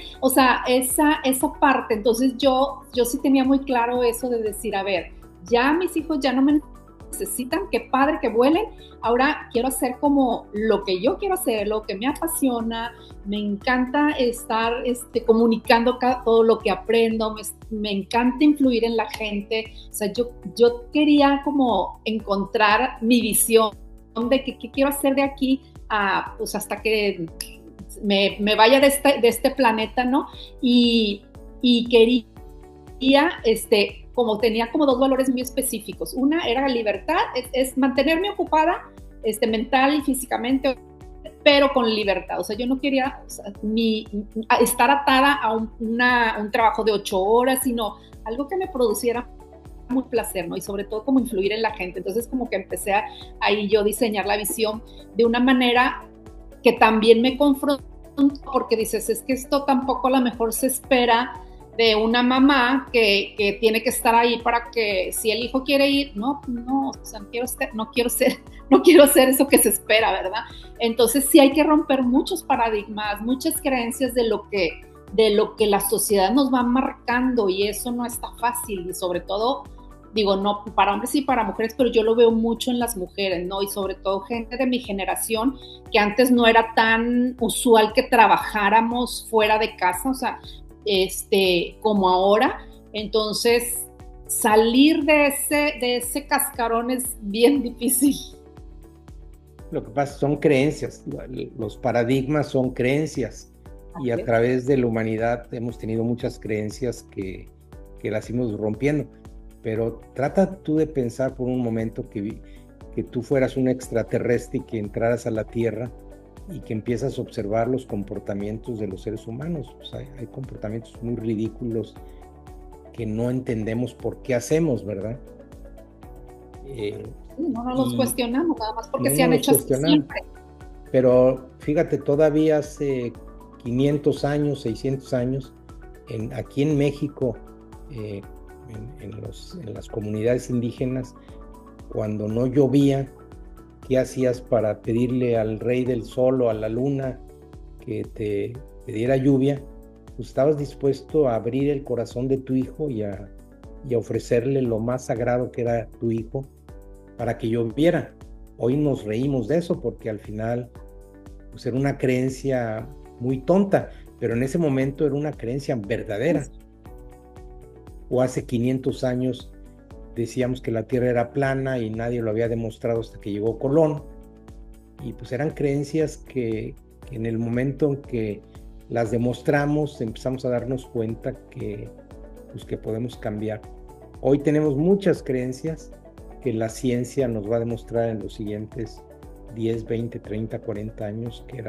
parte. Entonces yo sí tenía muy claro eso de decir, a ver, ya mis hijos ya no me necesitan, qué padre que vuelen, ahora quiero hacer como lo que yo quiero hacer, lo que me apasiona, me encanta estar comunicando todo lo que aprendo, me encanta influir en la gente, o sea, yo quería como encontrar mi visión de qué quiero hacer de aquí pues hasta que me vaya de este planeta, ¿no? Y quería, como tenía como 2 valores muy específicos. Una era la libertad, es mantenerme ocupada mental y físicamente, pero con libertad. O sea, yo no quería estar atada a un trabajo de 8 horas, sino algo que me produciera muy placer, ¿no? Y sobre todo como influir en la gente. Entonces como que empecé ahí yo diseñar la visión de una manera que también me confrontó, porque dices, es que esto tampoco a lo mejor se espera de una mamá que tiene que estar ahí para que si el hijo quiere ir, no, o sea, no quiero ser eso que se espera, ¿verdad? Entonces sí hay que romper muchos paradigmas, muchas creencias de lo que la sociedad nos va marcando, y eso no está fácil, y sobre todo, digo, no para hombres y para mujeres, pero yo lo veo mucho en las mujeres, ¿no? Y sobre todo gente de mi generación, que antes no era tan usual que trabajáramos fuera de casa, o sea, como ahora. Entonces salir de ese cascarón es bien difícil. Lo que pasa son creencias, los paradigmas son creencias, y a través de la humanidad hemos tenido muchas creencias que que la seguimos rompiendo. Pero trata tú de pensar por un momento que tú fueras un extraterrestre y que entraras a la Tierra y que empiezas a observar los comportamientos de los seres humanos. Pues hay comportamientos muy ridículos que no entendemos por qué hacemos, ¿verdad? No los cuestionamos, nada más porque no se han hecho así siempre. Pero fíjate, todavía hace 500 años, 600 años, aquí en México, en las comunidades indígenas, cuando no llovía, ¿qué hacías para pedirle al rey del sol o a la luna que te diera lluvia? Pues estabas dispuesto a abrir el corazón de tu hijo y a ofrecerle lo más sagrado que era tu hijo para que lloviera. Hoy nos reímos de eso porque al final pues era una creencia muy tonta, pero en ese momento era una creencia verdadera. O hace 500 años decíamos que la Tierra era plana y nadie lo había demostrado hasta que llegó Colón. Y pues eran creencias que en el momento en que las demostramos empezamos a darnos cuenta que podemos cambiar. Hoy tenemos muchas creencias que la ciencia nos va a demostrar en los siguientes 10, 20, 30, 40 años que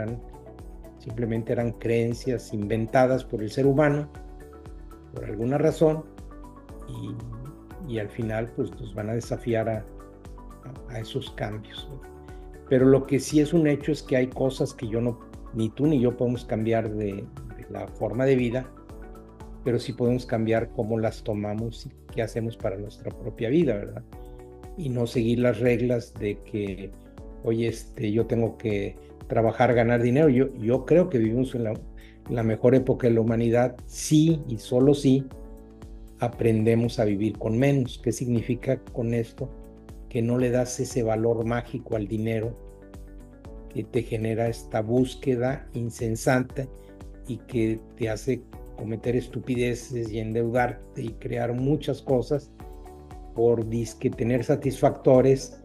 simplemente eran creencias inventadas por el ser humano por alguna razón y al final pues nos van a desafiar a esos cambios. Pero lo que sí es un hecho es que hay cosas que ni tú ni yo podemos cambiar de la forma de vida, pero sí podemos cambiar cómo las tomamos y qué hacemos para nuestra propia vida, ¿verdad? Y no seguir las reglas de que, oye, yo tengo que trabajar, ganar dinero. Yo creo que vivimos en la mejor época de la humanidad, sí y solo sí aprendemos a vivir con menos. ¿Qué significa con esto? Que no le das ese valor mágico al dinero que te genera esta búsqueda insensata y que te hace cometer estupideces y endeudarte y crear muchas cosas por disque tener satisfactores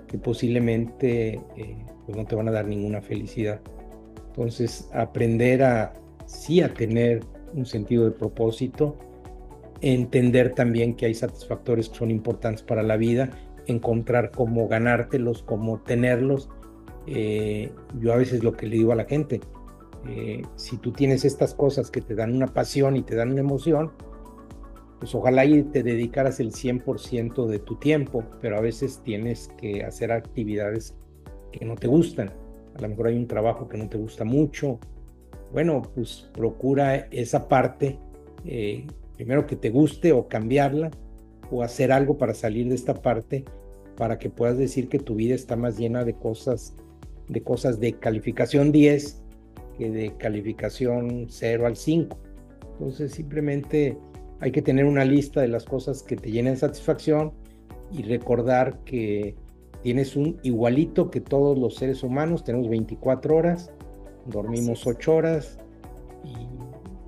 que posiblemente pues no te van a dar ninguna felicidad. Entonces, aprender sí a tener un sentido de propósito, entender también que hay satisfactores que son importantes para la vida, encontrar cómo ganártelos, cómo tenerlos. Yo a veces lo que le digo a la gente, si tú tienes estas cosas que te dan una pasión y te dan una emoción, pues ojalá y te dedicaras el 100% de tu tiempo, pero a veces tienes que hacer actividades que no te gustan. A lo mejor hay un trabajo que no te gusta mucho. Bueno, pues procura esa parte, primero que te guste o cambiarla o hacer algo para salir de esta parte para que puedas decir que tu vida está más llena de cosas de calificación 10 que de calificación 0 al 5. Entonces simplemente hay que tener una lista de las cosas que te llenen satisfacción y recordar que tienes un igualito que todos los seres humanos, tenemos 24 horas, dormimos 8 horas y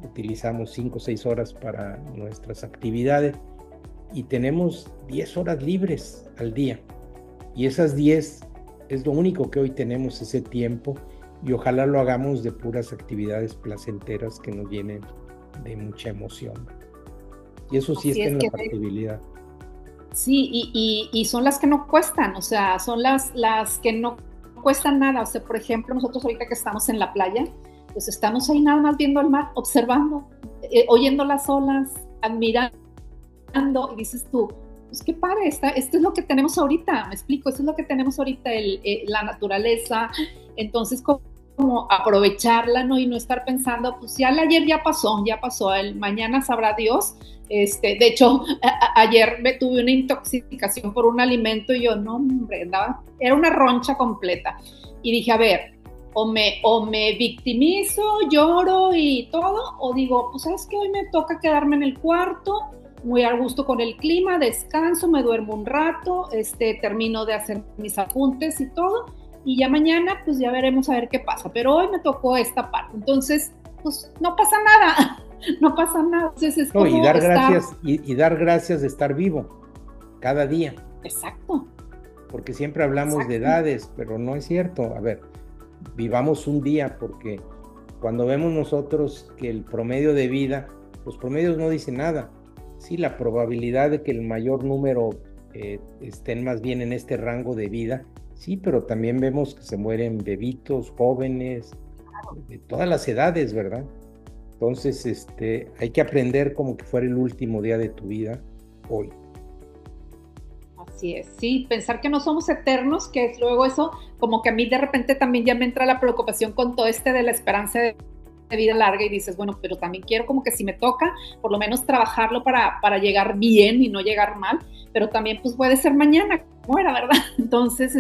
utilizamos 5 o 6 horas para nuestras actividades y tenemos 10 horas libres al día y esas 10 es lo único que hoy tenemos, ese tiempo, y ojalá lo hagamos de puras actividades placenteras que nos llenen de mucha emoción. Y eso sí está en la factibilidad. Sí, y son las que no cuestan, o sea, son las que no cuestan nada. O sea, por ejemplo, nosotros ahorita que estamos en la playa, pues estamos ahí nada más viendo el mar, observando, oyendo las olas, admirando, y dices tú, pues qué padre, esto es lo que tenemos ahorita, me explico, esto es lo que tenemos ahorita, la naturaleza. Entonces como aprovecharla, ¿no? Y no estar pensando, pues ya el ayer ya pasó, el mañana sabrá Dios. De hecho, ayer me tuve una intoxicación por un alimento y yo, no, hombre, era una roncha completa. Y dije, a ver, o me victimizo, lloro y todo, o digo, pues sabes que hoy me toca quedarme en el cuarto, muy a gusto con el clima, descanso, me duermo un rato, termino de hacer mis apuntes y todo, y ya mañana pues ya veremos a ver qué pasa, pero hoy me tocó esta parte, entonces pues no pasa nada, no pasa nada. Entonces es como dar gracias de estar vivo cada día. Exacto. Porque siempre hablamos de edades, pero no es cierto. A ver, vivamos un día, porque cuando vemos nosotros que el promedio de vida, los promedios no dicen nada. sí, la probabilidad de que el mayor número estén más bien en este rango de vida, sí, pero también vemos que se mueren bebitos, jóvenes, de todas las edades, ¿verdad? Entonces, hay que aprender como que fuera el último día de tu vida hoy. Así es, sí, pensar que no somos eternos, que es luego eso, como que a mí de repente también ya me entra la preocupación con todo de la esperanza de vida larga y dices, bueno, pero también quiero como que si me toca, por lo menos trabajarlo para llegar bien y no llegar mal, pero también pues puede ser mañana, muera, ¿verdad? Entonces,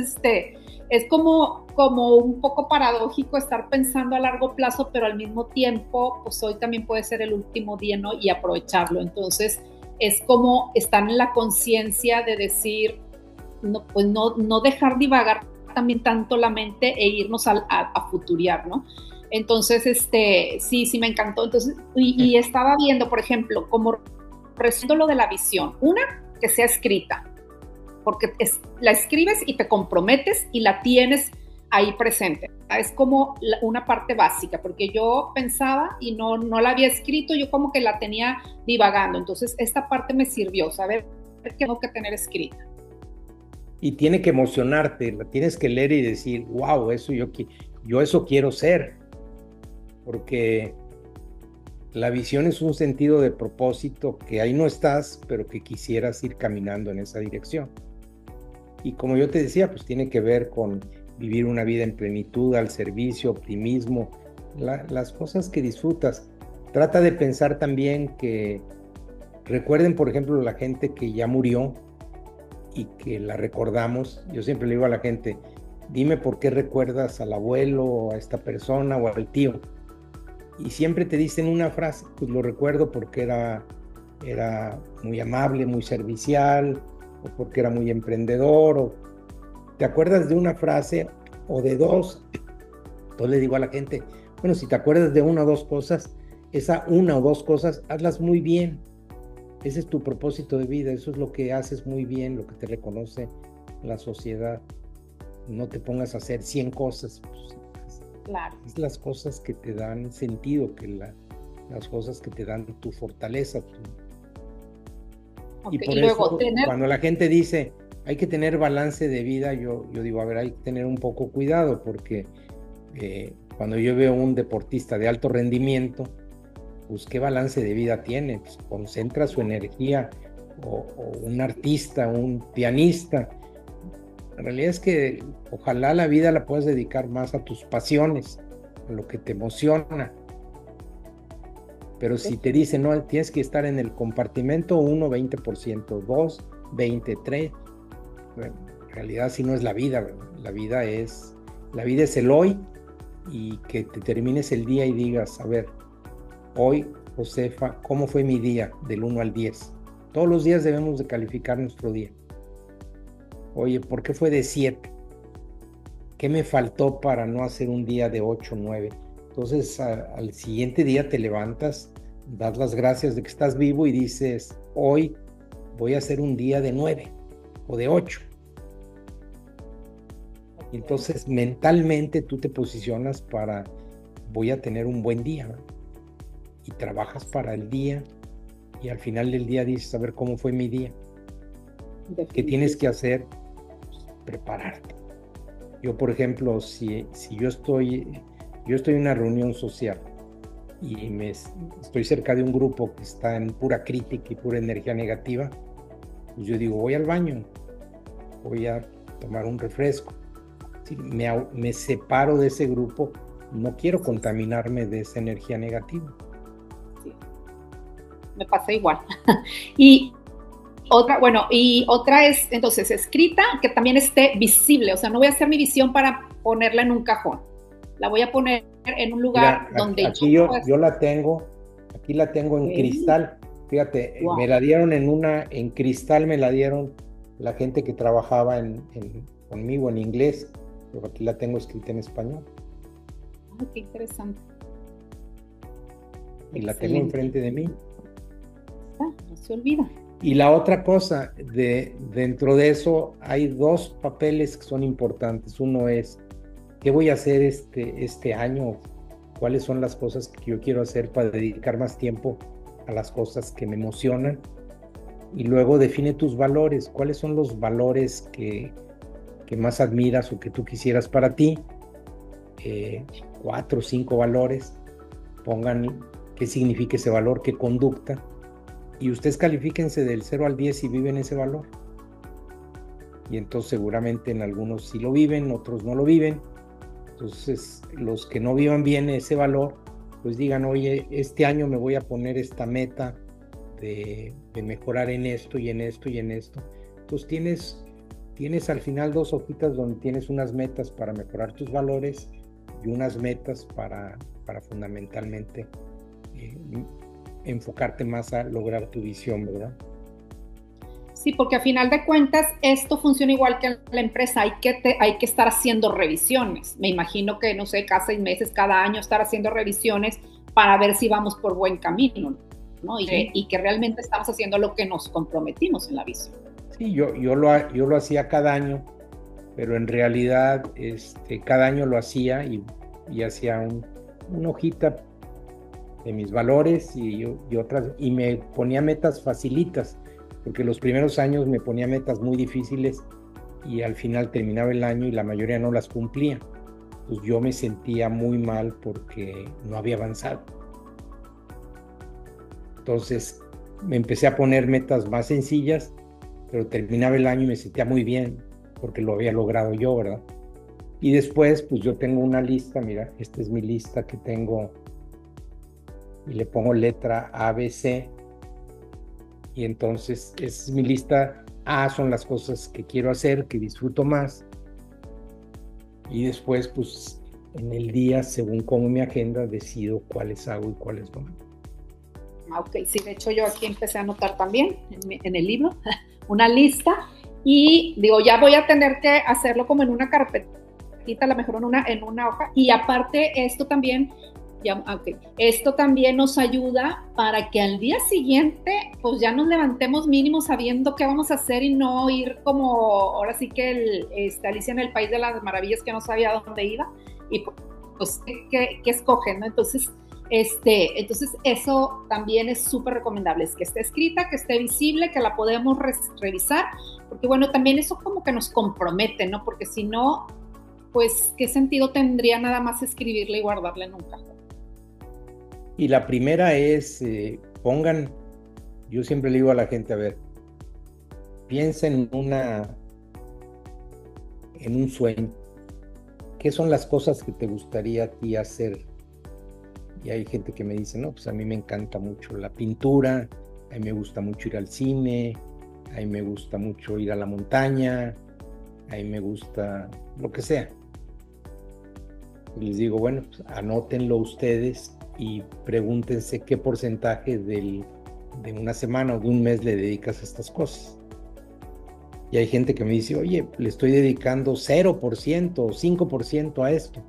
es como un poco paradójico estar pensando a largo plazo, pero al mismo tiempo, pues hoy también puede ser el último día, ¿no? Y aprovecharlo. Entonces, es como estar en la conciencia de decir, no, pues no dejar divagar también tanto la mente e irnos a futuriar, ¿no? Entonces, sí me encantó. Entonces, y estaba viendo, por ejemplo, como resumiendo lo de la visión, una, que sea escrita, porque la escribes y te comprometes y la tienes ahí presente. Es como una parte básica, porque yo pensaba y no la había escrito, yo como que la tenía divagando. Entonces, esta parte me sirvió, saber que tengo que tener escrita. Y tiene que emocionarte, la tienes que leer y decir, wow, yo eso quiero ser, porque la visión es un sentido de propósito que ahí no estás, pero que quisieras ir caminando en esa dirección. Y como yo te decía, pues tiene que ver con vivir una vida en plenitud, al servicio, optimismo, las cosas que disfrutas. Trata de pensar también que recuerden, por ejemplo, la gente que ya murió y que la recordamos. Yo siempre le digo a la gente, dime por qué recuerdas al abuelo, o a esta persona o al tío. Y siempre te dicen una frase, pues lo recuerdo porque era muy amable, muy servicial, o porque era muy emprendedor, o te acuerdas de una frase o de dos. Entonces le digo a la gente, bueno, si te acuerdas de una o dos cosas, esa una o dos cosas, hazlas muy bien. Ese es tu propósito de vida, eso es lo que haces muy bien, lo que te reconoce la sociedad. No te pongas a hacer 100 cosas. Pues, claro. Es las cosas que te dan sentido, las cosas que te dan tu fortaleza. Okay. Y por eso, cuando la gente dice, hay que tener balance de vida, yo digo, a ver, hay que tener un poco cuidado, porque cuando yo veo un deportista de alto rendimiento, pues qué balance de vida tiene, pues concentra su energía, o un artista, un pianista. La realidad es que ojalá la vida la puedas dedicar más a tus pasiones, a lo que te emociona. Pero si te dicen, no, tienes que estar en el compartimento 1, 20%, 2, 20, 3, bueno, en realidad así no es la vida. La vida es el hoy, y que te termines el día y digas, a ver, hoy, Josefa, ¿cómo fue mi día del 1 al 10? Todos los días debemos de calificar nuestro día. Oye, ¿por qué fue de 7? ¿Qué me faltó para no hacer un día de 8, 9? Entonces, al siguiente día te levantas, das las gracias de que estás vivo y dices, hoy voy a hacer un día de 9 o de 8. Entonces, mentalmente tú te posicionas para, voy a tener un buen día, ¿no? Y trabajas para el día, y al final del día dices, a ver, ¿cómo fue mi día? ¿Qué tienes que hacer? Pues, prepararte. Yo, por ejemplo, si yo estoy en una reunión social y estoy cerca de un grupo que está en pura crítica y pura energía negativa, pues yo digo, voy al baño, voy a tomar un refresco. Si me separo de ese grupo, no quiero contaminarme de esa energía negativa. Sí. Me pasa igual. Y otra es, entonces, escrita, que también esté visible. O sea, no voy a hacer mi visión para ponerla en un cajón. La voy a poner en un lugar. Mira, donde aquí yo la tengo, aquí la tengo en cristal. Fíjate, wow. Me la dieron en cristal, me la dieron la gente que trabajaba conmigo en inglés, pero aquí la tengo escrita en español. Ay, qué interesante. Y excelente. La tengo enfrente de mí. No se olvida. Y la otra cosa, dentro de eso hay dos papeles que son importantes. Uno es, ¿qué voy a hacer este año? ¿Cuáles son las cosas que yo quiero hacer para dedicar más tiempo a las cosas que me emocionan? y luego define tus valores. ¿Cuáles son los valores que más admiras o que tú quisieras para ti? 4 o 5 valores. Pongan qué significa ese valor, qué conducta, y ustedes califíquense del 0 al 10 si viven ese valor. Y entonces seguramente en algunos sí lo viven, otros no lo viven. Entonces los que no vivan bien ese valor, pues digan, oye, este año me voy a poner esta meta de mejorar en esto y en esto y en esto. Entonces tienes al final 2 hojitas donde tienes unas metas para mejorar tus valores y unas metas para fundamentalmente enfocarte más a lograr tu visión, ¿verdad? Sí, porque a final de cuentas esto funciona igual que en la empresa, hay que estar haciendo revisiones. Me imagino que, no sé, cada 6 meses, cada año estar haciendo revisiones para ver si vamos por buen camino, ¿no? Y que realmente estamos haciendo lo que nos comprometimos en la visión. Sí, yo lo hacía cada año, pero en realidad cada año lo hacía y hacía una hojita de mis valores y otras, y me ponía metas facilitas, porque los primeros años me ponía metas muy difíciles y al final terminaba el año y la mayoría no las cumplía. Pues yo me sentía muy mal porque no había avanzado. Entonces me empecé a poner metas más sencillas, pero terminaba el año y me sentía muy bien porque lo había logrado yo, ¿verdad? Y después, pues yo tengo una lista, mira, esta es mi lista que tengo, y le pongo letra A, B, C, y entonces es mi lista. A son las cosas que quiero hacer, que disfruto más, y después, pues en el día, según como mi agenda, decido cuáles hago y cuáles no. Ok, sí, de hecho yo aquí empecé a anotar también en el libro una lista, y digo, ya voy a tener que hacerlo como en una carpetita, a lo mejor en una hoja, y aparte esto también nos ayuda para que al día siguiente pues ya nos levantemos mínimo sabiendo qué vamos a hacer y no ir como ahora sí que Alicia en el País de las Maravillas, que no sabía dónde iba y pues qué escogen, ¿no? Entonces eso también es súper recomendable, es que esté escrita, que esté visible, que la podemos revisar, porque bueno, también eso como que nos compromete, ¿no? Porque si no, pues ¿qué sentido tendría nada más escribirla y guardarla en un cajón? Y la primera es, yo siempre le digo a la gente, a ver, piensa en un sueño. ¿Qué son las cosas que te gustaría a ti hacer? Y hay gente que me dice, no, pues a mí me encanta mucho la pintura, a mí me gusta mucho ir al cine, a mí me gusta mucho ir a la montaña, a mí me gusta lo que sea. Y les digo, bueno, pues anótenlo ustedes y pregúntense qué porcentaje de una semana o de un mes le dedicas a estas cosas. Y hay gente que me dice, oye, le estoy dedicando 0% o 5% a esto.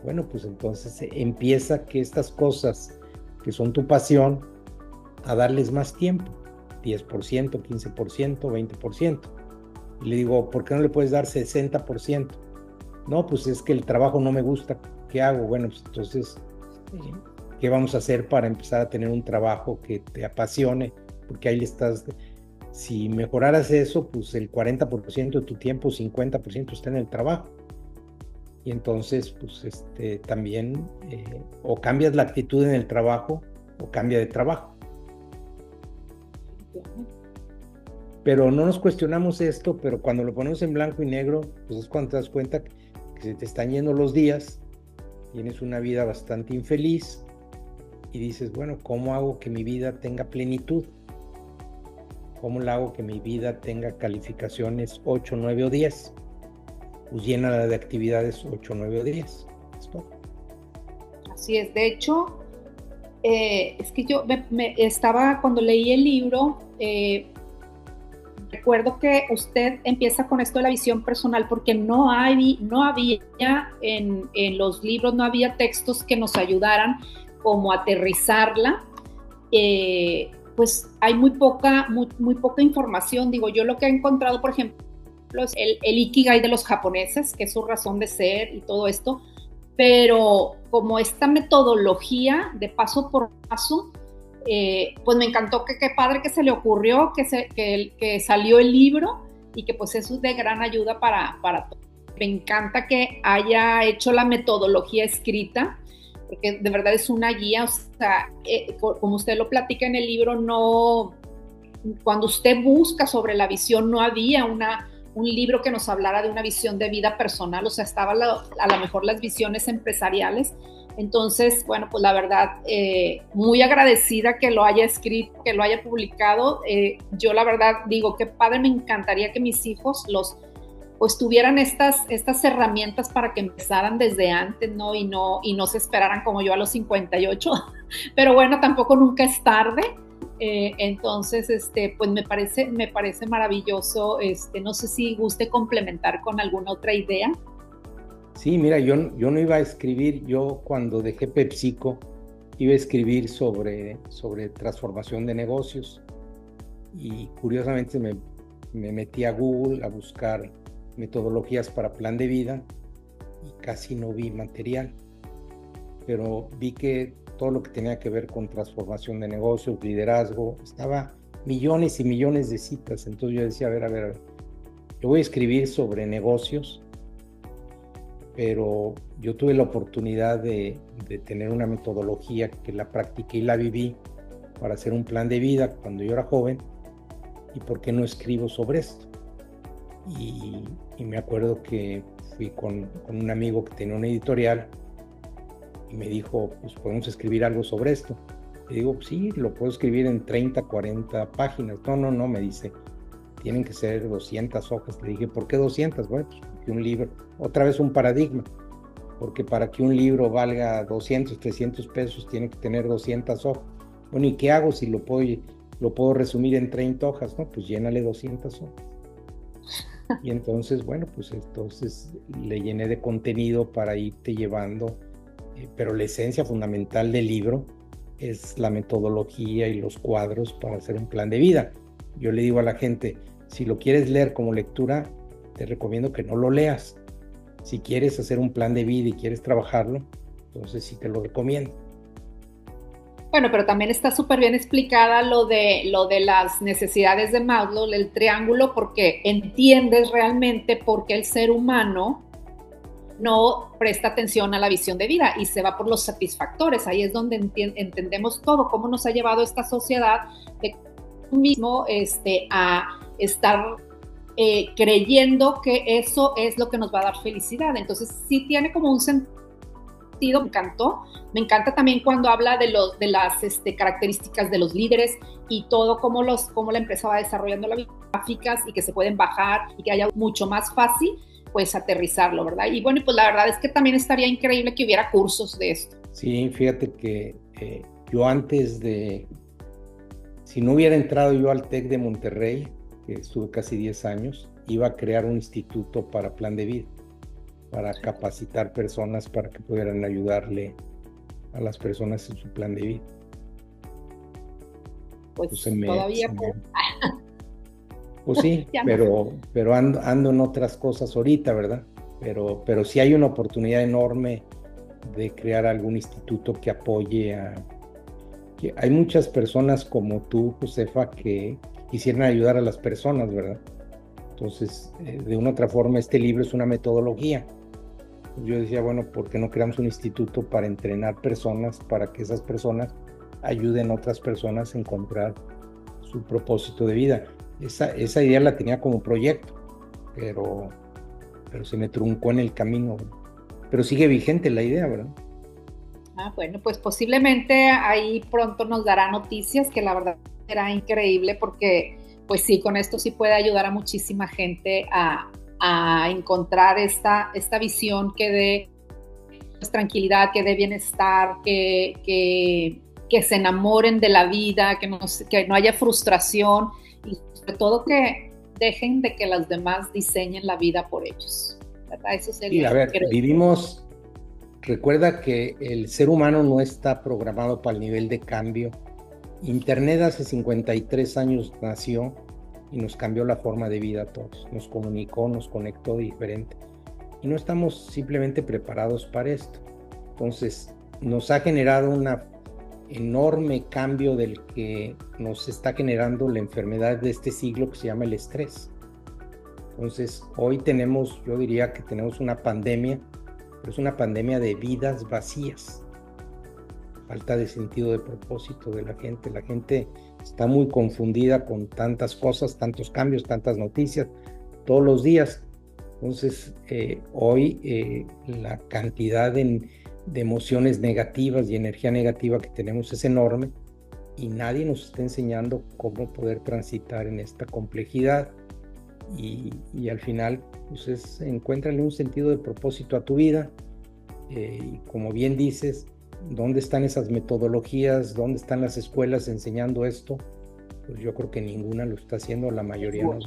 Bueno, pues entonces empieza que estas cosas que son tu pasión, a darles más tiempo, 10%, 15%, 20%. Y le digo, ¿por qué no le puedes dar 60%? No, pues es que el trabajo no me gusta. ¿Qué hago? Bueno, pues entonces, ¿qué vamos a hacer para empezar a tener un trabajo que te apasione? Porque ahí le estás... Si mejoraras eso, pues el 40% de tu tiempo, 50% está en el trabajo. Y entonces, pues también, o cambias la actitud en el trabajo, o cambia de trabajo. Pero no nos cuestionamos esto, pero cuando lo ponemos en blanco y negro, pues es cuando te das cuenta que se te están yendo los días, tienes una vida bastante infeliz, y dices, bueno, ¿cómo hago que mi vida tenga plenitud? ¿Cómo la hago que mi vida tenga calificaciones 8, 9 o 10? Pues llénala de actividades 8, 9 o 10. Es todo. Así es. De hecho, es que yo cuando leí el libro, recuerdo que usted empieza con esto de la visión personal porque no había en los libros, no había textos que nos ayudaran como a aterrizarla. Pues hay muy poca información. Digo, yo lo que he encontrado, por ejemplo, es el Ikigai de los japoneses, que es su razón de ser y todo esto, pero como esta metodología de paso por paso, pues me encantó que qué padre que se le ocurrió, que salió el libro y que pues eso es de gran ayuda para todos. Me encanta que haya hecho la metodología escrita, porque de verdad es una guía, o sea, como usted lo platica en el libro, no, cuando usted busca sobre la visión, no había un libro que nos hablara de una visión de vida personal, o sea, estaba a lo mejor las visiones empresariales. Entonces, bueno, pues la verdad, muy agradecida que lo haya escrito, que lo haya publicado. Yo la verdad digo, qué padre, me encantaría que mis hijos pues tuvieran estas herramientas para que empezaran desde antes, ¿no? Y no se esperaran como yo a los 58, pero bueno, tampoco nunca es tarde. Entonces, pues me parece maravilloso. No sé si guste complementar con alguna otra idea. Sí, mira, yo no iba a escribir, yo cuando dejé PepsiCo iba a escribir sobre transformación de negocios y curiosamente me metí a Google a buscar metodologías para plan de vida y casi no vi material, pero vi que todo lo que tenía que ver con transformación de negocios, liderazgo, estaba millones y millones de citas. Entonces yo decía, a ver, yo voy a escribir sobre negocios, pero yo tuve la oportunidad de tener una metodología que la practiqué y la viví para hacer un plan de vida cuando yo era joven. ¿Y por qué no escribo sobre esto? Y me acuerdo que fui con un amigo que tenía una editorial y me dijo, pues podemos escribir algo sobre esto. Le digo, sí, lo puedo escribir en 30, 40 páginas. No, me dice, tienen que ser 200 hojas. Le dije, ¿por qué 200? Bueno, pues porque un libro, otra vez un paradigma, porque para que un libro valga 200, 300 pesos tiene que tener 200 hojas. Bueno, ¿y qué hago si lo puedo resumir en 30 hojas? No, pues llénale 200 hojas. Y entonces, bueno, pues entonces le llené de contenido para irte llevando, pero la esencia fundamental del libro es la metodología y los cuadros para hacer un plan de vida. Yo le digo a la gente, si lo quieres leer como lectura, te recomiendo que no lo leas. Si quieres hacer un plan de vida y quieres trabajarlo, entonces sí te lo recomiendo. Bueno, pero también está súper bien explicada lo de las necesidades de Maslow, el triángulo, porque entiendes realmente por qué el ser humano no presta atención a la visión de vida y se va por los satisfactores. Ahí es donde entendemos todo, cómo nos ha llevado esta sociedad de mismo a estar creyendo que eso es lo que nos va a dar felicidad. Entonces sí tiene como un sentido. Me encantó. Me encanta también cuando habla de las características de los líderes y todo, cómo la empresa va desarrollando las gráficas y que se pueden bajar y que haya mucho más fácil pues aterrizarlo, ¿verdad? Y bueno, pues la verdad es que también estaría increíble que hubiera cursos de esto. Sí, fíjate que yo si no hubiera entrado yo al TEC de Monterrey, que estuve casi 10 años, iba a crear un instituto para plan de vida, para capacitar personas para que pudieran ayudarle a las personas en su plan de vida. Pues todavía... Pues sí, pero ando en otras cosas ahorita, ¿verdad? Pero sí hay una oportunidad enorme de crear algún instituto que apoye que hay muchas personas como tú, Josefa, que quisieran ayudar a las personas, ¿verdad? Entonces, de una u otra forma, este libro es una metodología. Yo decía, bueno, ¿por qué no creamos un instituto para entrenar personas, para que esas personas ayuden a otras personas a encontrar su propósito de vida? Esa idea la tenía como proyecto, pero se me truncó en el camino, ¿verdad? Pero sigue vigente la idea, ¿verdad? Bueno, pues posiblemente ahí pronto nos dará noticias, que la verdad será increíble porque, pues sí, con esto sí puede ayudar a muchísima gente a encontrar esta visión que dé tranquilidad, que dé bienestar, que se enamoren de la vida, que no haya frustración y sobre todo que dejen de que las demás diseñen la vida por ellos, ¿verdad? Eso sería. Sí, a ver, recuerda que el ser humano no está programado para el nivel de cambio. Internet hace 53 años nació y nos cambió la forma de vida a todos, nos comunicó, nos conectó diferente y no estamos simplemente preparados para esto. Entonces nos ha generado enorme cambio del que nos está generando la enfermedad de este siglo que se llama el estrés. Entonces, hoy tenemos, yo diría que tenemos una pandemia, pero es una pandemia de vidas vacías, falta de sentido de propósito de la gente. La gente está muy confundida con tantas cosas, tantos cambios, tantas noticias, todos los días. Entonces, hoy la cantidad de emociones negativas y energía negativa que tenemos es enorme y nadie nos está enseñando cómo poder transitar en esta complejidad y al final pues encuéntrale un sentido de propósito a tu vida y como bien dices, ¿dónde están esas metodologías? ¿Dónde están las escuelas enseñando esto? Pues yo creo que ninguna lo está haciendo, la mayoría no.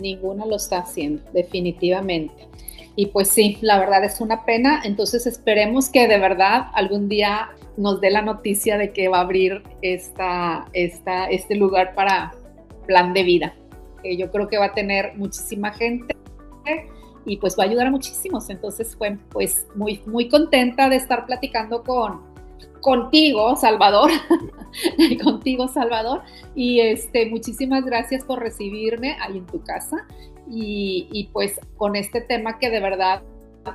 Ninguna lo está haciendo, definitivamente. Y pues sí, la verdad es una pena. Entonces esperemos que de verdad algún día nos dé la noticia de que va a abrir este lugar para plan de vida. Yo creo que va a tener muchísima gente y pues va a ayudar a muchísimos. Entonces fue pues muy, muy contenta de estar platicando contigo, Salvador, contigo, Salvador, y muchísimas gracias por recibirme ahí en tu casa y pues con este tema que de verdad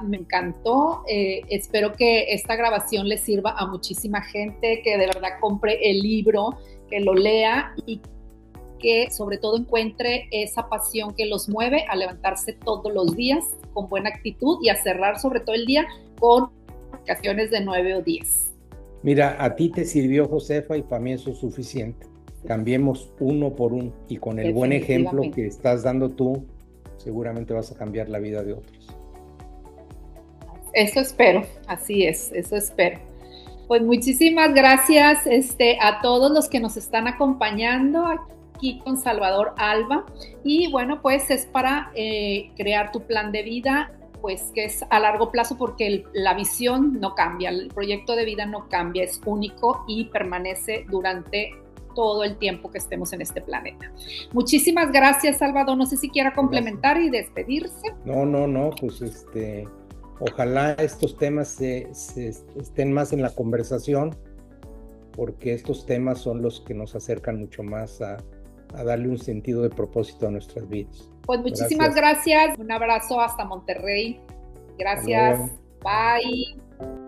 me encantó. Espero que esta grabación le sirva a muchísima gente, que de verdad compre el libro, que lo lea y que sobre todo encuentre esa pasión que los mueve a levantarse todos los días con buena actitud y a cerrar sobre todo el día con ocasiones de 9 o 10. Mira, a ti te sirvió, Josefa, y para mí eso es suficiente. Cambiemos uno por uno y con el buen ejemplo que estás dando tú, seguramente vas a cambiar la vida de otros. Eso espero, así es, eso espero. Pues muchísimas gracias a todos los que nos están acompañando aquí con Salvador Alba. Y bueno, pues es para crear tu plan de vida, pues que es a largo plazo porque la visión no cambia, el proyecto de vida no cambia, es único y permanece durante todo el tiempo que estemos en este planeta. Muchísimas gracias, Salvador. No sé si quiera complementar y despedirse. No, pues ojalá estos temas estén más en la conversación, porque estos temas son los que nos acercan mucho más a darle un sentido de propósito a nuestras vidas. Pues muchísimas gracias. Un abrazo hasta Monterrey. Gracias. Bye.